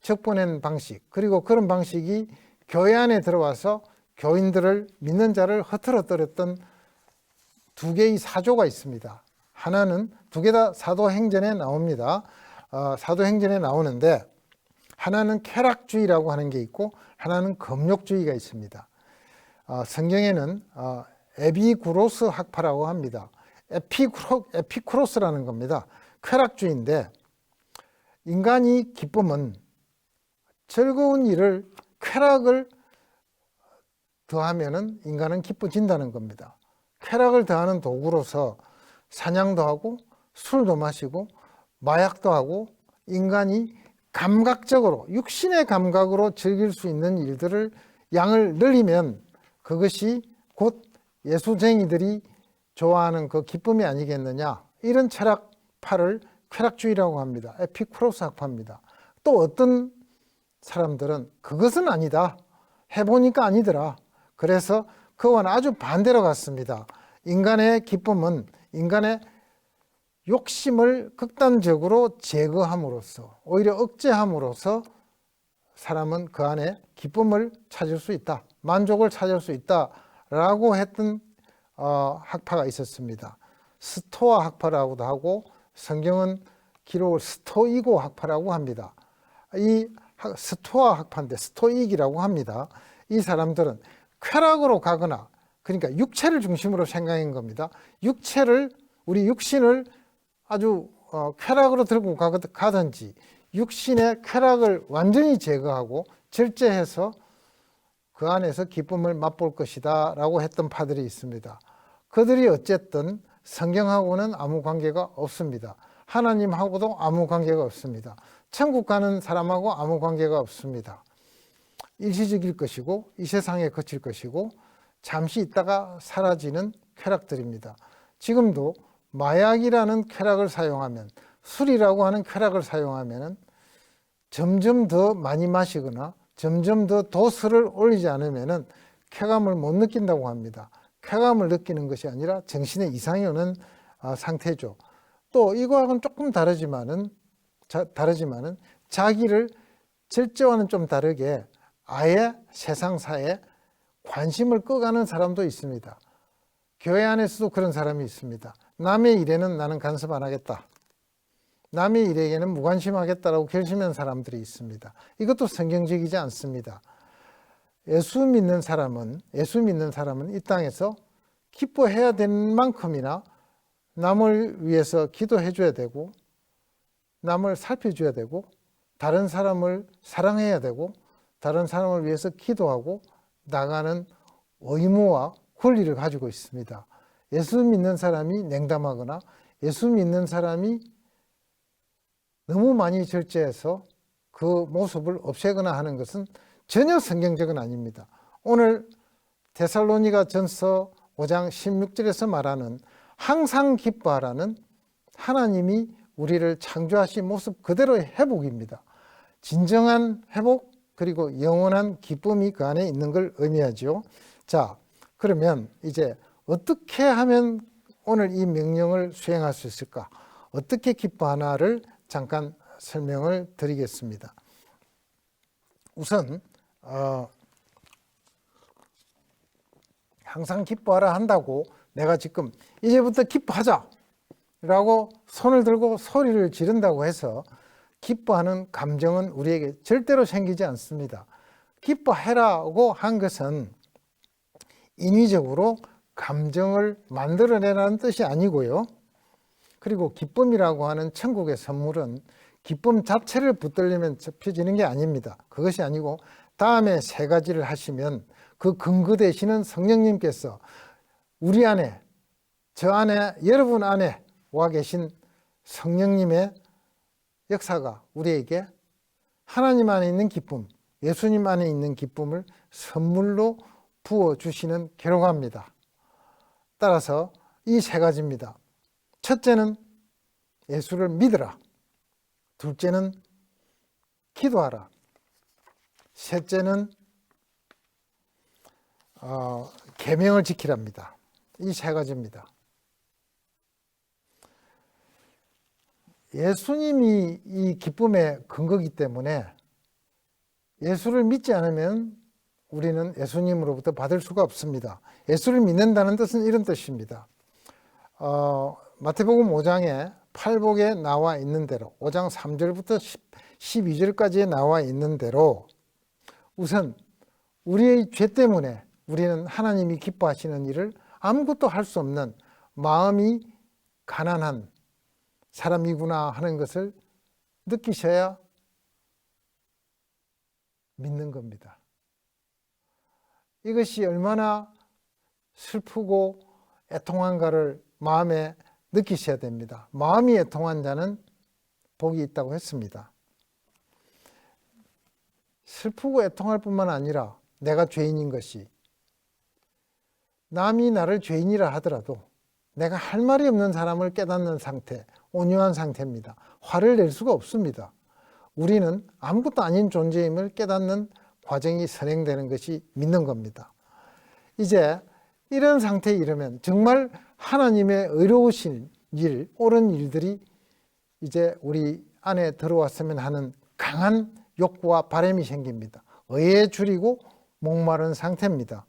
접근한 방식, 그리고 그런 방식이 교회 안에 들어와서 교인들을, 믿는 자를 흐트러뜨렸던 두 개의 사조가 있습니다. 하나는, 두 개 다 사도행전에 나옵니다. 사도행전에 나오는데 하나는 쾌락주의라고 하는 게 있고 하나는 금욕주의가 있습니다. 성경에는 에비구로스 학파라고 합니다. 에피쿠로스라는 겁니다. 쾌락주의인데, 인간이 기쁨은 즐거운 일을, 쾌락을 더하면은 인간은 기뻐진다는 겁니다. 쾌락을 더하는 도구로서 사냥도 하고 술도 마시고 마약도 하고 인간이 감각적으로, 육신의 감각으로 즐길 수 있는 일들을 양을 늘리면 그것이 곧 예수쟁이들이 좋아하는 그 기쁨이 아니겠느냐, 이런 철학파를 쾌락주의라고 합니다. 에피쿠로스 학파입니다. 또 어떤 사람들은 그것은 아니다, 해보니까 아니더라, 그래서 그와는 아주 반대로 갔습니다. 인간의 기쁨은 인간의 욕심을 극단적으로 제거함으로써, 오히려 억제함으로써 사람은 그 안에 기쁨을 찾을 수 있다, 만족을 찾을 수 있다라고 했던 학파가 있었습니다. 스토아 학파라고도 하고 성경은 기록을 스토이고 학파라고 합니다. 이 스토아 학파인데 스토익이라고 합니다. 이 사람들은 쾌락으로 가거나, 그러니까 육체를 중심으로 생각한 겁니다. 육체를, 우리 육신을 아주 쾌락으로 들고 가든지 육신의 쾌락을 완전히 제거하고 절제해서 그 안에서 기쁨을 맛볼 것이다 라고 했던 파들이 있습니다. 그들이 어쨌든 성경하고는 아무 관계가 없습니다. 하나님하고도 아무 관계가 없습니다. 천국 가는 사람하고 아무 관계가 없습니다. 일시적일 것이고 이 세상에 거칠 것이고 잠시 있다가 사라지는 쾌락들입니다. 지금도 마약이라는 쾌락을 사용하면, 술이라고 하는 쾌락을 사용하면 점점 더 많이 마시거나 점점 더 도수를 올리지 않으면 쾌감을 못 느낀다고 합니다. 쾌감을 느끼는 것이 아니라 정신에 이상이 오는 상태죠. 또 이거하고는 조금 다르지만은 자기를 절제와는 좀 다르게 아예 세상사에 관심을 꺼가는 사람도 있습니다. 교회 안에서도 그런 사람이 있습니다. 남의 일에는 나는 간섭 안 하겠다, 남의 일에게는 무관심하겠다라고 결심한 사람들이 있습니다. 이것도 성경적이지 않습니다. 예수 믿는 사람은 이 땅에서 기뻐해야 되는 만큼이나 남을 위해서 기도해 줘야 되고, 남을 살펴줘야 되고, 다른 사람을 사랑해야 되고, 다른 사람을 위해서 기도하고 나가는 의무와 권리를 가지고 있습니다. 예수 믿는 사람이 냉담하거나 예수 믿는 사람이 너무 많이 절제해서 그 모습을 없애거나 하는 것은 전혀 성경적은 아닙니다. 오늘 데살로니가 전서 5장 16절에서 말하는 항상 기뻐하라는 하나님이 우리를 창조하신 모습 그대로의 회복입니다. 진정한 회복, 그리고 영원한 기쁨이 그 안에 있는 걸 의미하죠. 자, 그러면 이제 어떻게 하면 오늘 이 명령을 수행할 수 있을까? 어떻게 기뻐하나를 잠깐 설명을 드리겠습니다. 우선 항상 기뻐하라 한다고 내가 지금 이제부터 기뻐하자 라고 손을 들고 소리를 지른다고 해서 기뻐하는 감정은 우리에게 절대로 생기지 않습니다. 기뻐해라고 한 것은 인위적으로 감정을 만들어내라는 뜻이 아니고요. 그리고 기쁨이라고 하는 천국의 선물은 기쁨 자체를 붙들리면 접혀지는 게 아닙니다. 그것이 아니고 다음에 세 가지를 하시면 그 근거 되시는 성령님께서 우리 안에, 저 안에, 여러분 안에 와 계신 성령님의 역사가 우리에게 하나님 안에 있는 기쁨, 예수님 안에 있는 기쁨을 선물로 부어주시는 결과입니다. 따라서 이 세 가지입니다. 첫째는 예수를 믿으라. 둘째는 기도하라. 셋째는 계명을 지키랍니다. 이 세 가지입니다. 예수님이 이 기쁨의 근거이기 때문에 예수를 믿지 않으면 우리는 예수님으로부터 받을 수가 없습니다. 예수를 믿는다는 뜻은 이런 뜻입니다. 마태복음 5장에 팔복에 나와 있는 대로 5장 3절부터 12절까지에 나와 있는 대로 우선 우리의 죄 때문에 우리는 하나님이 기뻐하시는 일을 아무것도 할 수 없는 마음이 가난한 사람이구나 하는 것을 느끼셔야 믿는 겁니다. 이것이 얼마나 슬프고 애통한가를 마음에 느끼셔야 됩니다. 마음이 애통한 자는 복이 있다고 했습니다. 슬프고 애통할 뿐만 아니라 내가 죄인인 것이, 남이 나를 죄인이라 하더라도 내가 할 말이 없는 사람을 깨닫는 상태, 온유한 상태입니다. 화를 낼 수가 없습니다. 우리는 아무것도 아닌 존재임을 깨닫는 과정이 선행되는 것이 믿는 겁니다. 이제 이런 상태에 이르면 정말 하나님의 의로우신 일, 옳은 일들이 이제 우리 안에 들어왔으면 하는 강한 욕구와 바람이 생깁니다. 의에 줄이고 목마른 상태입니다.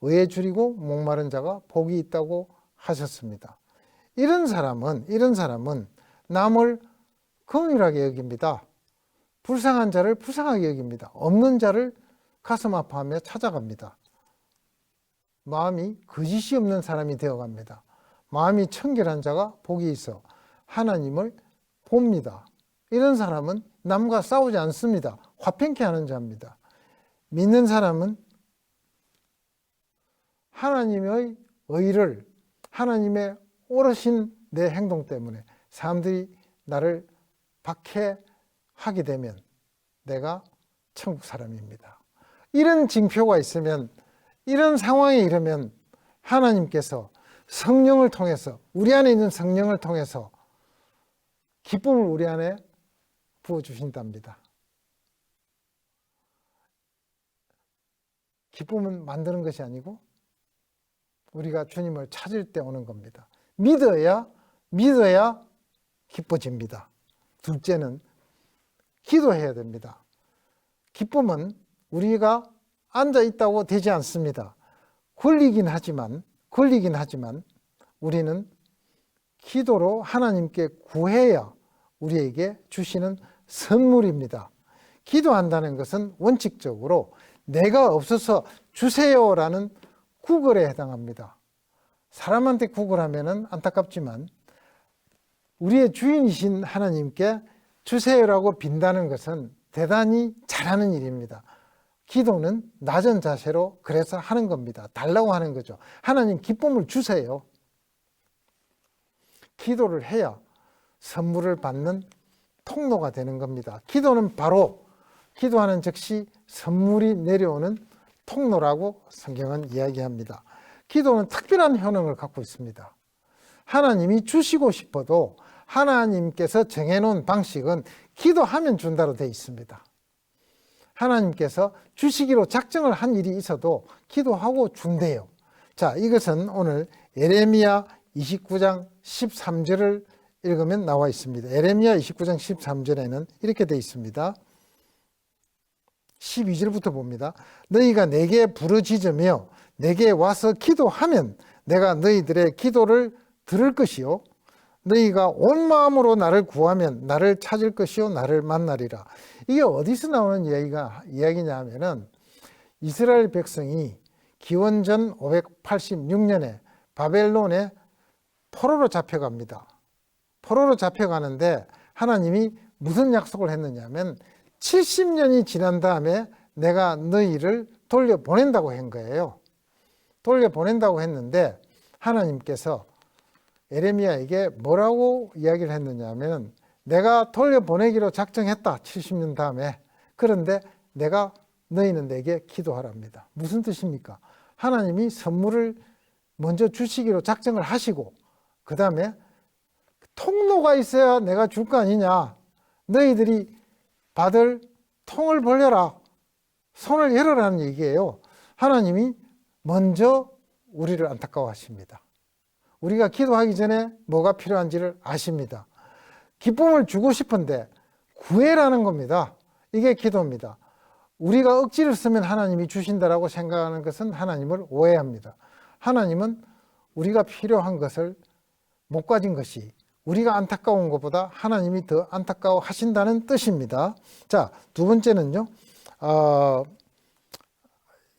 의에 줄이고 목마른 자가 복이 있다고 하셨습니다. 이런 사람은 남을 긍휼하게 여깁니다. 불쌍한 자를 불쌍하게 여깁니다. 없는 자를 가슴 아파하며 찾아갑니다. 마음이 거짓이 없는 사람이 되어갑니다. 마음이 청결한 자가 복이 있어 하나님을 봅니다. 이런 사람은 남과 싸우지 않습니다. 화평케 하는 자입니다. 믿는 사람은 하나님의 의를, 하나님의 옳으신 내 행동 때문에 사람들이 나를 박해하게 되면 내가 천국 사람입니다. 이런 징표가 있으면, 이런 상황에 이르면 하나님께서 성령을 통해서, 우리 안에 있는 성령을 통해서 기쁨을 우리 안에 부어주신답니다. 기쁨은 만드는 것이 아니고 우리가 주님을 찾을 때 오는 겁니다. 믿어야 기뻐집니다. 둘째는 기도해야 됩니다. 기쁨은 우리가 앉아 있다고 되지 않습니다. 걸리긴 하지만 우리는 기도로 하나님께 구해야 우리에게 주시는 선물입니다. 기도한다는 것은 원칙적으로 내가 없어서 주세요라는 구걸에 해당합니다. 사람한테 구걸하면은 안타깝지만 우리의 주인이신 하나님께 주세요라고 빈다는 것은 대단히 잘하는 일입니다. 기도는 낮은 자세로 그래서 하는 겁니다. 달라고 하는 거죠. 하나님 기쁨을 주세요. 기도를 해야 선물을 받는 통로가 되는 겁니다. 기도는 바로 기도하는 즉시 선물이 내려오는 통로라고 성경은 이야기합니다. 기도는 특별한 효능을 갖고 있습니다. 하나님이 주시고 싶어도 하나님께서 정해놓은 방식은 기도하면 준다로 되어 있습니다. 하나님께서 주시기로 작정을 한 일이 있어도 기도하고 준대요. 자, 이것은 오늘 예레미야 29장 13절을 읽으면 나와 있습니다. 예레미야 29장 13절에는 이렇게 되어 있습니다. 12절부터 봅니다. 너희가 내게 부르짖으며 내게 와서 기도하면 내가 너희들의 기도를 들을 것이요 너희가 온 마음으로 나를 구하면 나를 찾을 것이요 나를 만나리라. 이게 어디서 나오는 이야기냐 하면은 이스라엘 백성이 기원전 586년에 바벨론에 포로로 잡혀갑니다. 포로로 잡혀가는데 하나님이 무슨 약속을 했느냐면 70년이 지난 다음에 내가 너희를 돌려보낸다고 한 거예요. 돌려보낸다고 했는데 하나님께서 에레미야에게 뭐라고 이야기를 했느냐면 내가 돌려보내기로 작정했다. 70년 다음에. 그런데 내가 너희는 내게 기도하랍니다. 무슨 뜻입니까? 하나님이 선물을 먼저 주시기로 작정을 하시고 그 다음에 통로가 있어야 내가 줄 거 아니냐. 너희들이 받을 통을 벌려라. 손을 열어라는 얘기예요. 하나님이 먼저 우리를 안타까워하십니다. 우리가 기도하기 전에 뭐가 필요한지를 아십니다. 기쁨을 주고 싶은데 구해라는 겁니다. 이게 기도입니다. 우리가 억지를 쓰면 하나님이 주신다라고 생각하는 것은 하나님을 오해합니다. 하나님은 우리가 필요한 것을 못 가진 것이 우리가 안타까운 것보다 하나님이 더 안타까워 하신다는 뜻입니다. 자, 두 번째는요.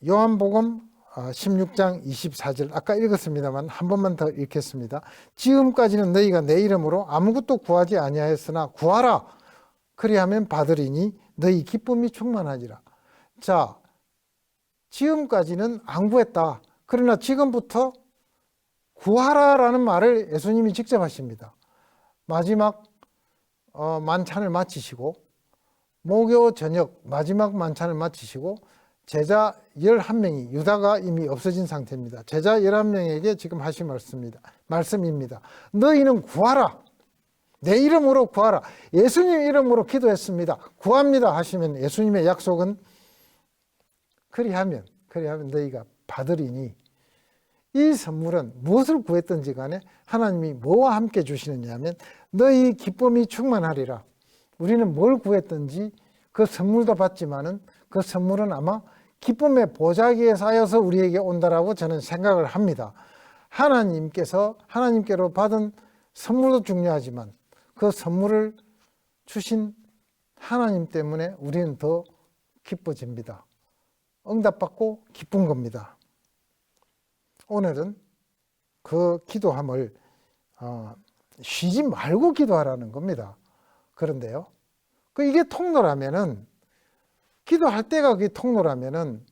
요한복음 16장 24절 아까 읽었습니다만 한 번만 더 읽겠습니다. 지금까지는 너희가 내 이름으로 아무것도 구하지 아니하였으나 구하라. 그리하면 받으리니 너희 기쁨이 충만하리라. 자, 지금까지는 안 구했다. 그러나 지금부터 구하라라는 말을 예수님이 직접 하십니다. 마지막 만찬을 마치시고 목요 저녁 마지막 만찬을 마치시고 제자 11명이 유다가 이미 없어진 상태입니다. 제자 11명에게 지금 하신 말씀입니다. 너희는 구하라. 내 이름으로 구하라. 예수님 이름으로 기도했습니다. 구합니다 하시면 예수님의 약속은 그리하면 너희가 받으리니 이 선물은 무엇을 구했든지 간에 하나님이 뭐와 함께 주시느냐 하면 너희 기쁨이 충만하리라. 우리는 뭘 구했든지 그 선물도 받지만은 그 선물은 아마 기쁨의 보자기에 쌓여서 우리에게 온다라고 저는 생각을 합니다. 하나님께로 받은 선물도 중요하지만 그 선물을 주신 하나님 때문에 우리는 더 기뻐집니다. 응답받고 기쁜 겁니다. 오늘은 그 기도함을 쉬지 말고 기도하라는 겁니다. 그런데요, 이게 통로라면은 기도할 때가 그게 통로라면은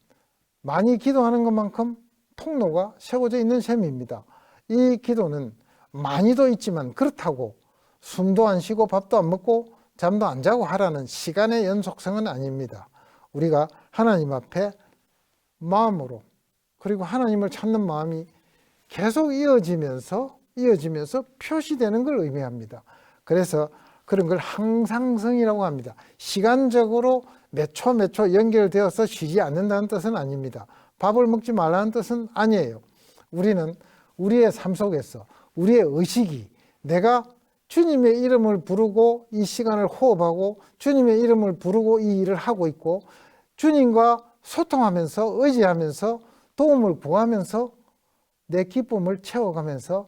많이 기도하는 것만큼 통로가 세워져 있는 셈입니다. 이 기도는 많이도 있지만 그렇다고 숨도 안 쉬고 밥도 안 먹고 잠도 안 자고 하라는 시간의 연속성은 아닙니다. 우리가 하나님 앞에 마음으로 그리고 하나님을 찾는 마음이 계속 이어지면서 표시되는 걸 의미합니다. 그래서 그런 걸 항상성이라고 합니다. 시간적으로 몇 초 연결되어서 쉬지 않는다는 뜻은 아닙니다. 밥을 먹지 말라는 뜻은 아니에요. 우리는 우리의 삶 속에서 우리의 의식이 내가 주님의 이름을 부르고 이 시간을 호흡하고 주님의 이름을 부르고 이 일을 하고 있고 주님과 소통하면서 의지하면서 도움을 구하면서 내 기쁨을 채워가면서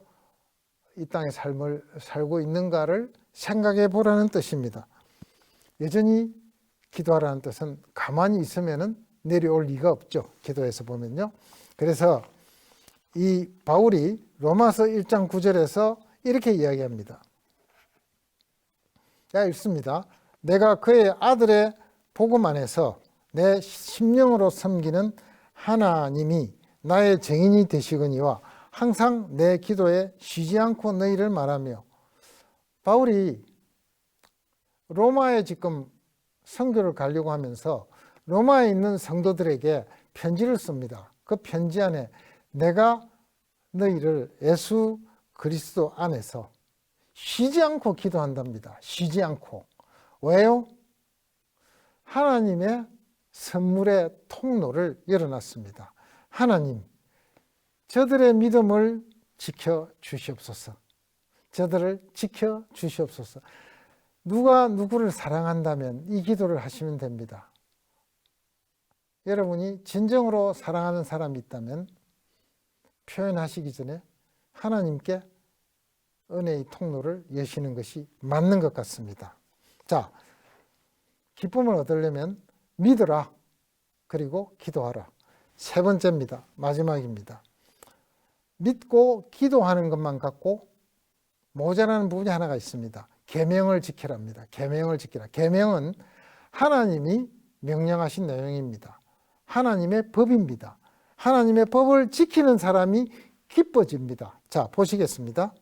이 땅의 삶을 살고 있는가를 생각해 보라는 뜻입니다. 여전히 기도하라는 뜻은 가만히 있으면 내려올 리가 없죠. 기도에서 보면요. 그래서 이 바울이 로마서 1장 9절에서 이렇게 이야기합니다. 자, 읽습니다. 내가 그의 아들의 복음 안에서 내 심령으로 섬기는 하나님이 나의 증인이 되시거니와 항상 내 기도에 쉬지 않고 너희를 말하며. 바울이 로마에 지금 선교를 가려고 하면서 로마에 있는 성도들에게 편지를 씁니다. 그 편지 안에 내가 너희를 예수 그리스도 안에서 쉬지 않고 기도한답니다. 쉬지 않고. 왜요? 하나님의 선물의 통로를 열어놨습니다. 하나님, 저들의 믿음을 지켜 주시옵소서. 저들을 지켜 주시옵소서. 누가 누구를 사랑한다면 이 기도를 하시면 됩니다. 여러분이 진정으로 사랑하는 사람이 있다면 표현하시기 전에 하나님께 은혜의 통로를 여시는 것이 맞는 것 같습니다. 자, 기쁨을 얻으려면 믿으라. 그리고 기도하라. 세 번째입니다. 마지막입니다. 믿고 기도하는 것만 갖고 모자라는 부분이 하나가 있습니다. 계명을 지키랍니다. 계명을 지키라. 계명은 하나님이 명령하신 내용입니다. 하나님의 법입니다. 하나님의 법을 지키는 사람이 기뻐집니다. 자, 보시겠습니다.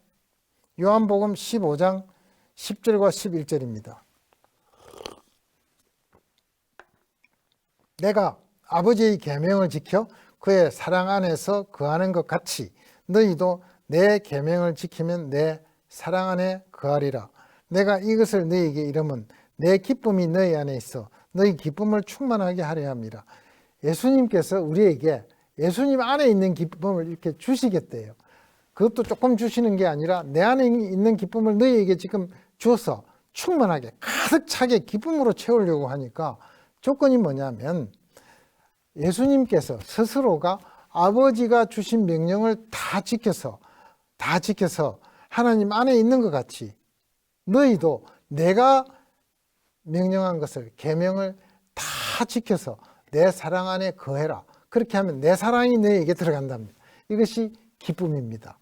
요한복음 15장 10절과 11절입니다. 내가 아버지의 계명을 지켜 그의 사랑 안에서 거하는 것 같이 너희도 내 계명을 지키면 내 사랑 안에 거하리라. 내가 이것을 너희에게 이르면 내 기쁨이 너희 안에 있어 너희 기쁨을 충만하게 하려 함이라. 예수님께서 우리에게 예수님 안에 있는 기쁨을 이렇게 주시겠대요. 그것도 조금 주시는 게 아니라 내 안에 있는 기쁨을 너희에게 지금 주어서 충만하게 가득 차게 기쁨으로 채우려고 하니까 조건이 뭐냐면 예수님께서 스스로가 아버지가 주신 명령을 다 지켜서 하나님 안에 있는 것 같이 너희도 내가 명령한 것을 계명을 다 지켜서 내 사랑 안에 거해라. 그렇게 하면 내 사랑이 너희에게 들어간답니다. 이것이 기쁨입니다.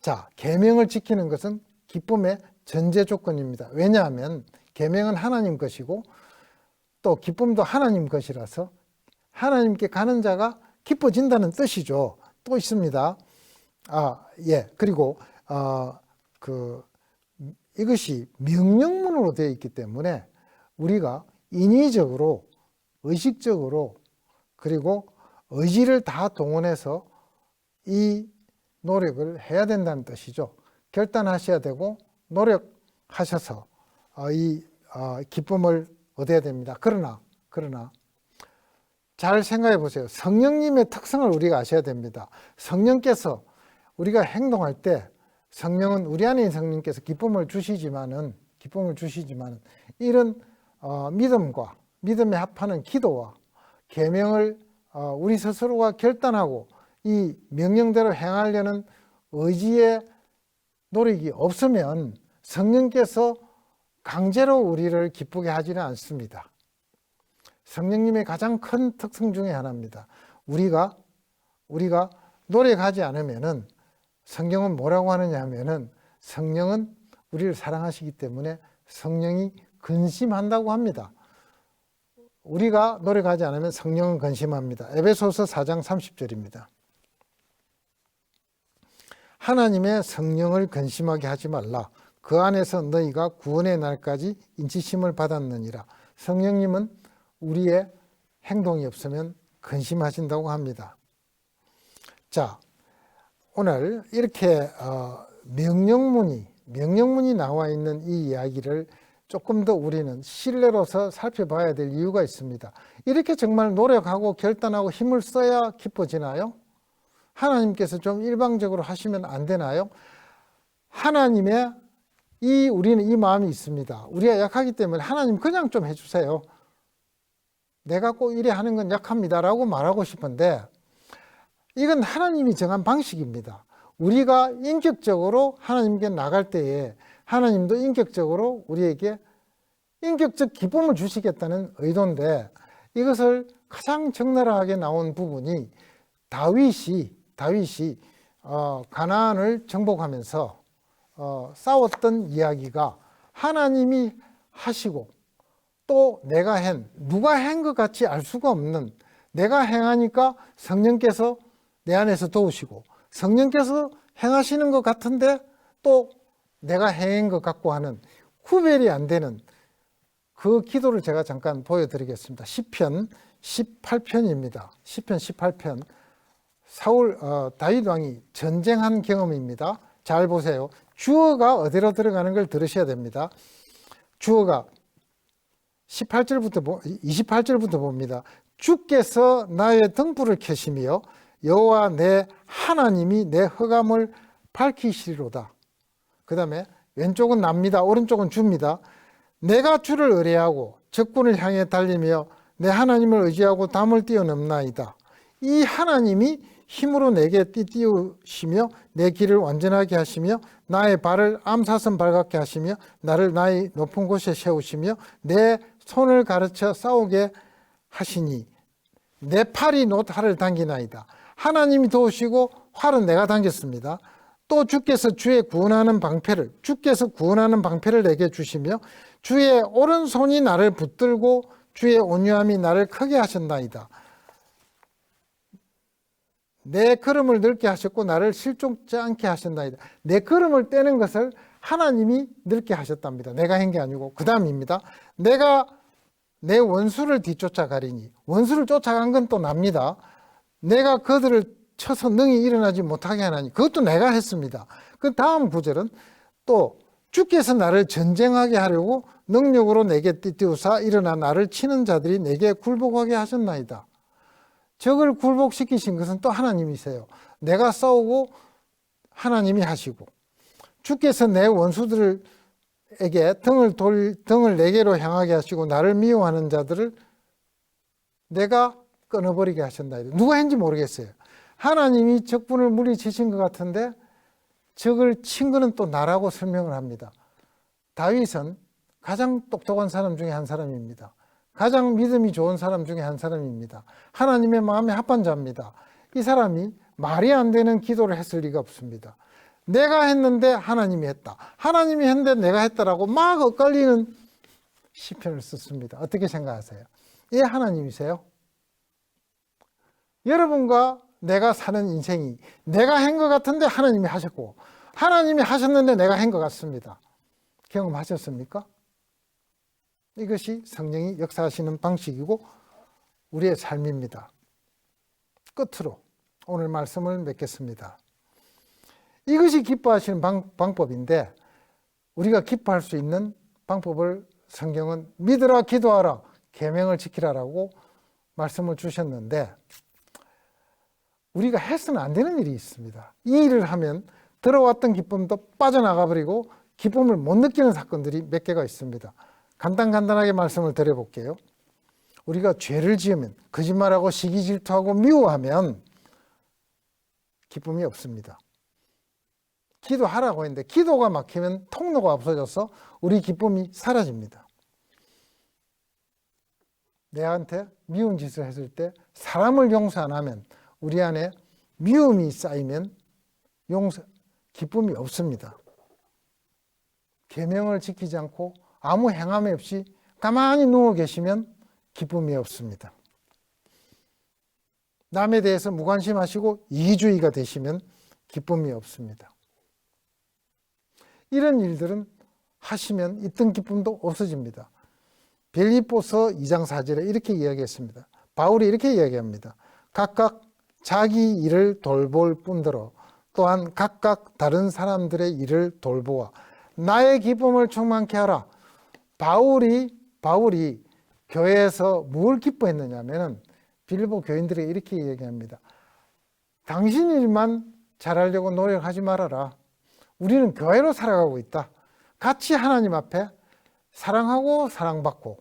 자, 계명을 지키는 것은 기쁨의 전제 조건입니다. 왜냐하면 계명은 하나님 것이고 또 기쁨도 하나님 것이라서 하나님께 가는 자가 기뻐진다는 뜻이죠. 또 있습니다. 그리고 이것이 명령문으로 되어 있기 때문에 우리가 인위적으로, 의식적으로, 그리고 의지를 다 동원해서 이 노력을 해야 된다는 뜻이죠. 결단하셔야 되고 노력하셔서 이 기쁨을 얻어야 됩니다. 그러나 잘 생각해 보세요. 성령님의 특성을 우리가 아셔야 됩니다. 성령께서 우리가 행동할 때 성령은 우리 안에 있는 성령께서 기쁨을 주시지만은 이런 믿음과 믿음에 합하는 기도와 계명을 우리 스스로가 결단하고 이 명령대로 행하려는 의지의 노력이 없으면 성령께서 강제로 우리를 기쁘게 하지는 않습니다. 성령님의 가장 큰 특성 중에 하나입니다. 우리가 노력하지 않으면은 성경은 뭐라고 하느냐 하면은 성령은 우리를 사랑하시기 때문에 성령이 근심한다고 합니다. 우리가 노력하지 않으면 성령은 근심합니다. 에베소서 4장 30절입니다. 하나님의 성령을 근심하게 하지 말라. 그 안에서 너희가 구원의 날까지 인치심을 받았느니라. 성령님은 우리의 행동이 없으면 근심하신다고 합니다. 자, 오늘 이렇게 명령문이 나와 있는 이 이야기를 조금 더 우리는 신뢰로서 살펴봐야 될 이유가 있습니다. 이렇게 정말 노력하고 결단하고 힘을 써야 기뻐지나요? 하나님께서 좀 일방적으로 하시면 안 되나요? 하나님의 우리는 이 마음이 있습니다. 우리가 약하기 때문에 하나님 그냥 좀 해주세요. 내가 꼭 이래 하는 건 약합니다 라고 말하고 싶은데 이건 하나님이 정한 방식입니다. 우리가 인격적으로 하나님께 나갈 때에 하나님도 인격적으로 우리에게 인격적 기쁨을 주시겠다는 의도인데 이것을 가장 적나라하게 나온 부분이 다윗이 가나안을 정복하면서 싸웠던 이야기가 하나님이 하시고 또 누가 한 것 같이 알 수가 없는 내가 행하니까 성령께서 내 안에서 도우시고 성령께서 행하시는 것 같은데 또 내가 행한 것 같고 하는 구별이 안 되는 그 기도를 제가 잠깐 보여드리겠습니다. 시편 18편입니다. 시편 18편 다윗 왕이 전쟁한 경험입니다. 잘 보세요. 주어가 어디로 들어가는 걸 들으셔야 됩니다. 주어가 28절부터 봅니다. 주께서 나의 등불을 켜시며 여호와 내 하나님이 내 흑암을 밝히시리로다. 그 다음에 왼쪽은 납니다. 오른쪽은 주입니다. 내가 주를 의뢰하고 적군을 향해 달리며 내 하나님을 의지하고 담을 뛰어넘나이다. 이 하나님이 힘으로 내게 띠띠우시며 내 길을 완전하게 하시며 나의 발을 암사슴 발같게 하시며 나를 나의 높은 곳에 세우시며 내 손을 가르쳐 싸우게 하시니 내 팔이 곧 활을 당기나이다. 하나님이 도우시고 활은 내가 당겼습니다. 또 주께서 주의 구원하는 방패를 내게 주시며 주의 오른손이 나를 붙들고 주의 온유함이 나를 크게 하셨나이다. 내 걸음을 넓게 하셨고 나를 실족지 않게 하셨나이다. 내 걸음을 떼는 것을 하나님이 넓게 하셨답니다. 내가 한 게 아니고. 그 다음입니다. 내가 내 원수를 뒤쫓아가리니, 원수를 쫓아간 건 또 납니다. 내가 그들을 쳐서 능히 일어나지 못하게 하나니, 그것도 내가 했습니다. 그 다음 구절은 또 주께서 나를 전쟁하게 하려고 능력으로 내게 띠띠우사 일어나 나를 치는 자들이 내게 굴복하게 하셨나이다. 적을 굴복시키신 것은 또 하나님이세요. 내가 싸우고 하나님이 하시고, 주께서 내 원수들에게 등을 내게로 향하게 하시고 나를 미워하는 자들을 내가 끊어버리게 하셨나이다. 누가 했는지 모르겠어요. 하나님이 적군을 물리치신 것 같은데 적을 친 거는 또 나라고 설명을 합니다. 다윗은 가장 똑똑한 사람 중에 한 사람입니다. 가장 믿음이 좋은 사람 중에 한 사람입니다. 하나님의 마음에 합한 자입니다. 이 사람이 말이 안 되는 기도를 했을 리가 없습니다. 내가 했는데 하나님이 했다. 하나님이 했는데 내가 했다라고 막 엇갈리는 시편을 썼습니다. 어떻게 생각하세요? 이 하나님이세요? 여러분과 내가 사는 인생이 내가 한 것 같은데 하나님이 하셨고, 하나님이 하셨는데 내가 한 것 같습니다. 경험하셨습니까? 이것이 성령이 역사하시는 방식이고 우리의 삶입니다. 끝으로 오늘 말씀을 맺겠습니다. 이것이 기뻐하시는 방법인데, 우리가 기뻐할 수 있는 방법을 성경은 믿으라, 기도하라, 계명을 지키라라고 말씀을 주셨는데, 우리가 해서는 안 되는 일이 있습니다. 이 일을 하면 들어왔던 기쁨도 빠져나가 버리고 기쁨을 못 느끼는 사건들이 몇 개가 있습니다. 간단하게 말씀을 드려볼게요. 우리가 죄를 지으면, 거짓말하고 시기 질투하고 미워하면 기쁨이 없습니다. 기도하라고 했는데 기도가 막히면 통로가 없어져서 우리 기쁨이 사라집니다. 내한테 미운 짓을 했을 때 사람을 용서 안 하면, 우리 안에 미움이 쌓이면 기쁨이 없습니다. 계명을 지키지 않고 아무 행함이 없이 가만히 누워 계시면 기쁨이 없습니다. 남에 대해서 무관심하시고 이기주의가 되시면 기쁨이 없습니다. 이런 일들은 하시면 있던 기쁨도 없어집니다. 빌립보서 2장 4절에 이렇게 이야기했습니다. 바울이 이렇게 이야기합니다. 각각 자기 일을 돌볼 뿐더러 또한 각각 다른 사람들의 일을 돌보아 나의 기쁨을 충만케 하라. 바울이 교회에서 뭘 기뻐했느냐면 빌립보 교인들에게 이렇게 얘기합니다. 당신 일만 잘하려고 노력하지 말아라. 우리는 교회로 살아가고 있다. 같이 하나님 앞에 사랑하고 사랑받고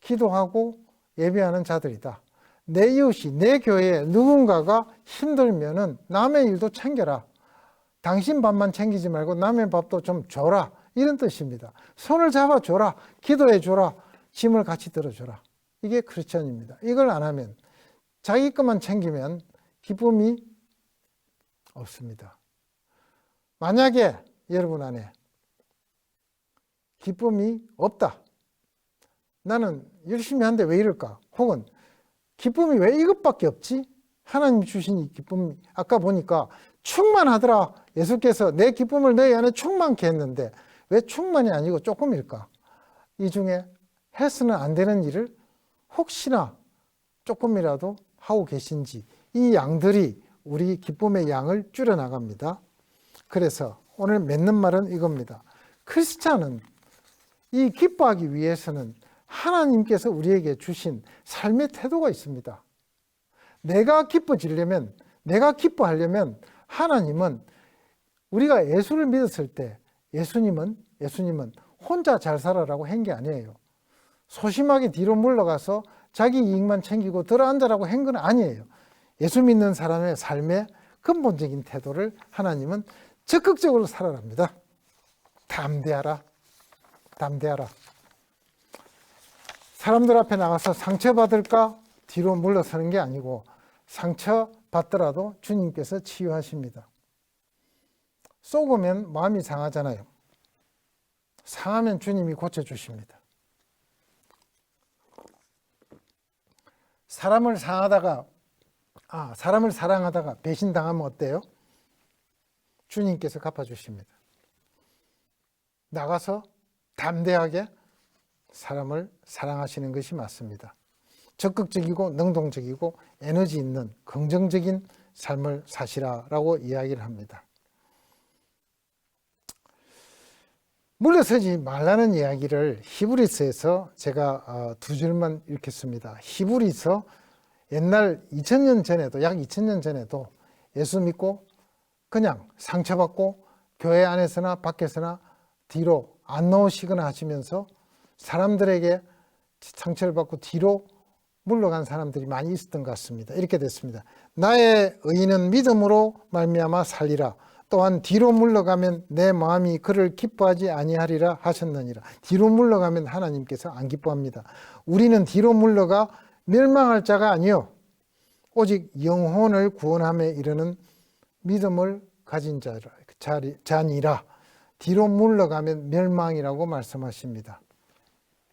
기도하고 예배하는 자들이다. 내 이웃이, 내 교회에 누군가가 힘들면은 남의 일도 챙겨라. 당신 밥만 챙기지 말고 남의 밥도 좀 줘라. 이런 뜻입니다. 손을 잡아줘라. 기도해줘라. 짐을 같이 들어줘라. 이게 크리스천입니다. 이걸 안 하면, 자기 것만 챙기면 기쁨이 없습니다. 만약에 여러분 안에 기쁨이 없다. 나는 열심히 하는데 왜 이럴까? 혹은 기쁨이 왜 이것밖에 없지? 하나님 주신 이 기쁨이 아까 보니까 충만하더라. 예수께서 내 기쁨을 너희 안에 충만케 했는데 왜 충만이 아니고 조금일까? 이 중에 해서는 안 되는 일을 혹시나 조금이라도 하고 계신지, 이 양들이 우리 기쁨의 양을 줄여나갑니다. 그래서 오늘 맺는 말은 이겁니다. 크리스찬은 이 기뻐하기 위해서는 하나님께서 우리에게 주신 삶의 태도가 있습니다. 내가 기뻐지려면, 내가 기뻐하려면 하나님은, 우리가 예수를 믿었을 때 예수님은 혼자 잘 살아라고 한 게 아니에요. 소심하게 뒤로 물러가서 자기 이익만 챙기고 들어앉으라고 한 건 아니에요. 예수 믿는 사람의 삶의 근본적인 태도를 하나님은 적극적으로 살아랍니다. 담대하라. 사람들 앞에 나가서 상처받을까 뒤로 물러서는 게 아니고, 상처받더라도 주님께서 치유하십니다. 쏘으면 마음이 상하잖아요. 상하면 주님이 고쳐주십니다. 사람을 사랑하다가 배신당하면 어때요? 주님께서 갚아주십니다. 나가서 담대하게 사람을 사랑하시는 것이 맞습니다. 적극적이고 능동적이고 에너지 있는 긍정적인 삶을 사시라라고 이야기를 합니다. 물러서지 말라는 이야기를 히브리서에서 제가 두 줄만 읽겠습니다. 히브리서 옛날 2000년 전에도, 약 2000년 전에도 예수 믿고 그냥 상처받고 교회 안에서나 밖에서나 뒤로 안 나오시거나 하시면서 사람들에게 상처를 받고 뒤로 물러간 사람들이 많이 있었던 것 같습니다. 이렇게 됐습니다. 나의 의인은 믿음으로 말미암아 살리라. 또한 뒤로 물러가면 내 마음이 그를 기뻐하지 아니하리라 하셨느니라. 뒤로 물러가면 하나님께서 안 기뻐합니다. 우리는 뒤로 물러가 멸망할 자가 아니요 오직 영혼을 구원함에 이르는 믿음을 가진 자니라. 뒤로 물러가면 멸망이라고 말씀하십니다.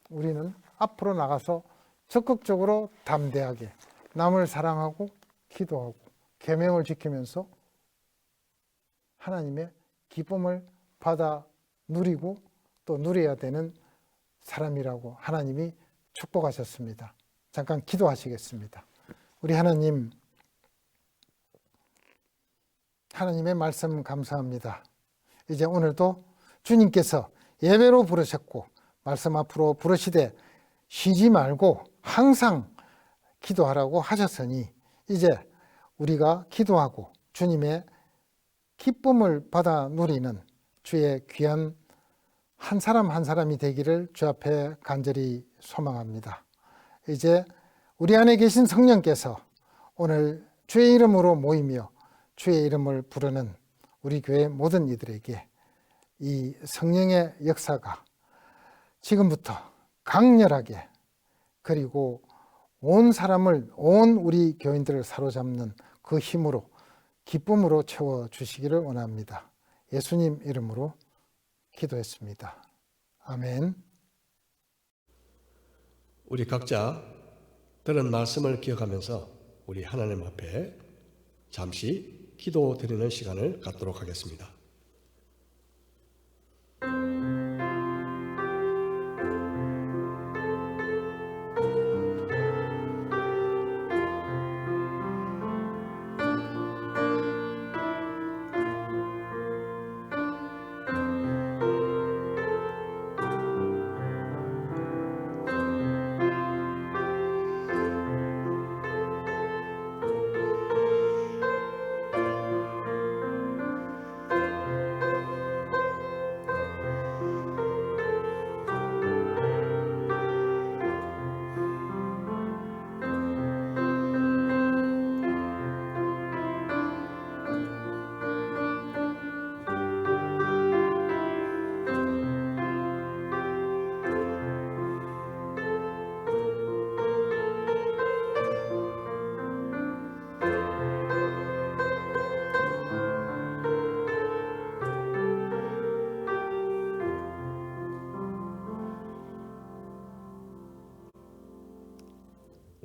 우리는 앞으로 나가서 적극적으로 담대하게 남을 사랑하고 기도하고 계명을 지키면서 하나님의 기쁨을 받아 누리고 또 누려야 되는 사람이라고 하나님이 축복하셨습니다. 잠깐 기도하시겠습니다. 우리 하나님, 하나님의 말씀 감사합니다. 이제 오늘도 주님께서 예배로 부르셨고 말씀 앞으로 부르시되 쉬지 말고 항상 기도하라고 하셨으니 이제 우리가 기도하고 주님의 기쁨을 받아 누리는 주의 귀한 한 사람 한 사람이 되기를 주 앞에 간절히 소망합니다. 이제 우리 안에 계신 성령께서 오늘 주의 이름으로 모이며 주의 이름을 부르는 우리 교회 모든 이들에게 이 성령의 역사가 지금부터 강렬하게 그리고 온 우리 교인들을 사로잡는 그 힘으로 기쁨으로 채워주시기를 원합니다. 예수님 이름으로 기도했습니다. 아멘. 우리 각자 들은 말씀을 기억하면서 우리 하나님 앞에 잠시 기도 드리는 시간을 갖도록 하겠습니다.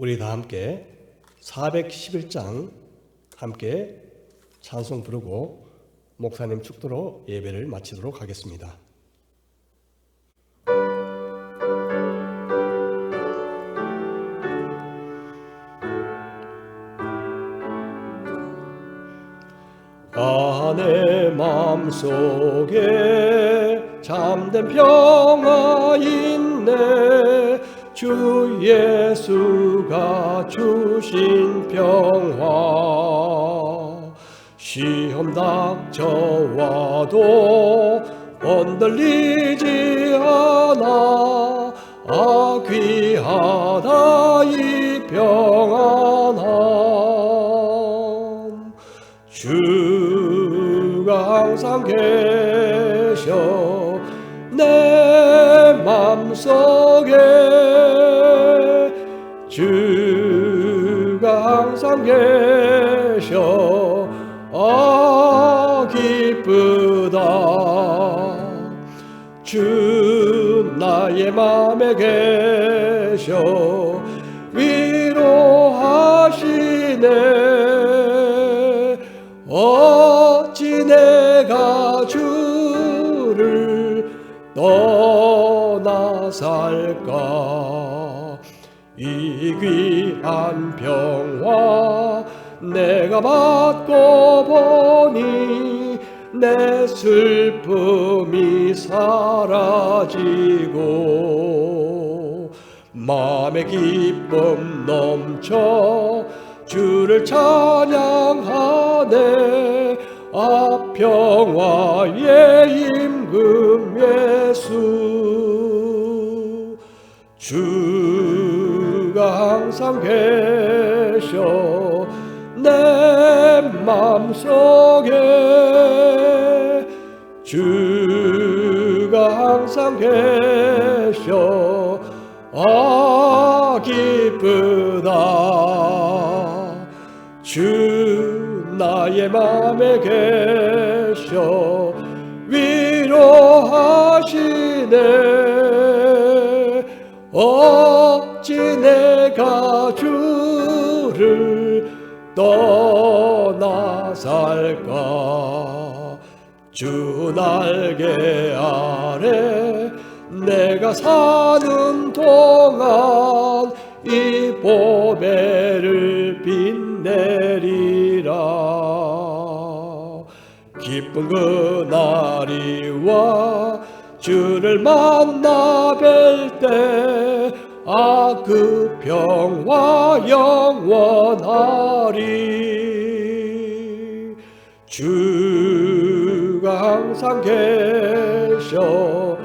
우리 다 함께 411장 함께 찬송 부르고 목사님 축도로 예배를 마치도록 하겠습니다. 내 맘속에 참된 평화 있네 주 예수가 주신 평화 시험 닥쳐와도 흔들리지 않아 귀하다 이 평안함 주가 항상 계셔 내 맘속에 주가 항상 계셔 기쁘다. 주 나의 맘에 계셔 위로하시네. 어찌 내가 주를 떠나 살까. 이 귀한 평화 내가 받고 보니 내 슬픔이 사라지고 마음의 기쁨 넘쳐 주를 찬양하네. 아 평화의 임금 예수. 주가 항상 계셔 내 맘속에. 주가 항상 계셔 아 기쁘다. 주 나의 맘에 계셔 위로하시네. 어찌 내가 주를 떠나 살까. 주 날개 아래 내가 사는 동안 이 보배를 빛내리라. 기쁜 그날이 와 주를 만나 뵐 때 아 그 평화 영원하리. 주가 항상 계셔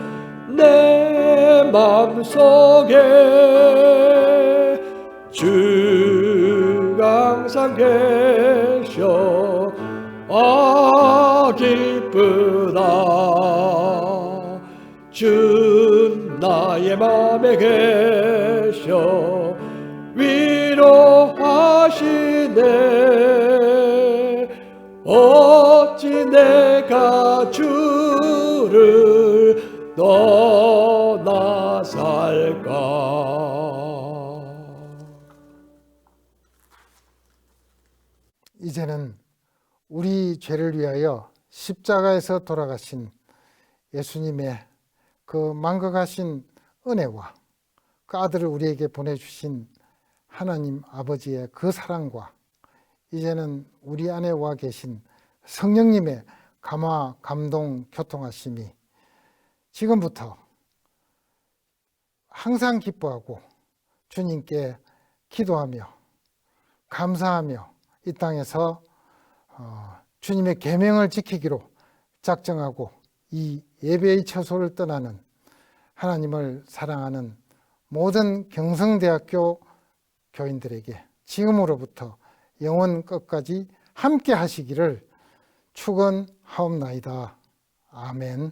내 맘속에. 주가 항상 계셔 아 기쁘다. 주 나의 맘에 계셔 위로하시네. 어찌 내가 주를 떠나 살까. 이제는 우리 죄를 위하여 십자가에서 돌아가신 예수님의 그 만극하신 은혜와 그 아들을 우리에게 보내주신 하나님 아버지의 그 사랑과 이제는 우리 안에 와 계신 성령님의 감화, 감동, 교통하심이 지금부터 항상 기뻐하고 주님께 기도하며 감사하며 이 땅에서 주님의 계명을 지키기로 작정하고 이 예배의 처소를 떠나는 하나님을 사랑하는 모든 경성대학교 교인들에게 지금으로부터 영원 끝까지 함께 하시기를 축원하옵나이다. 아멘.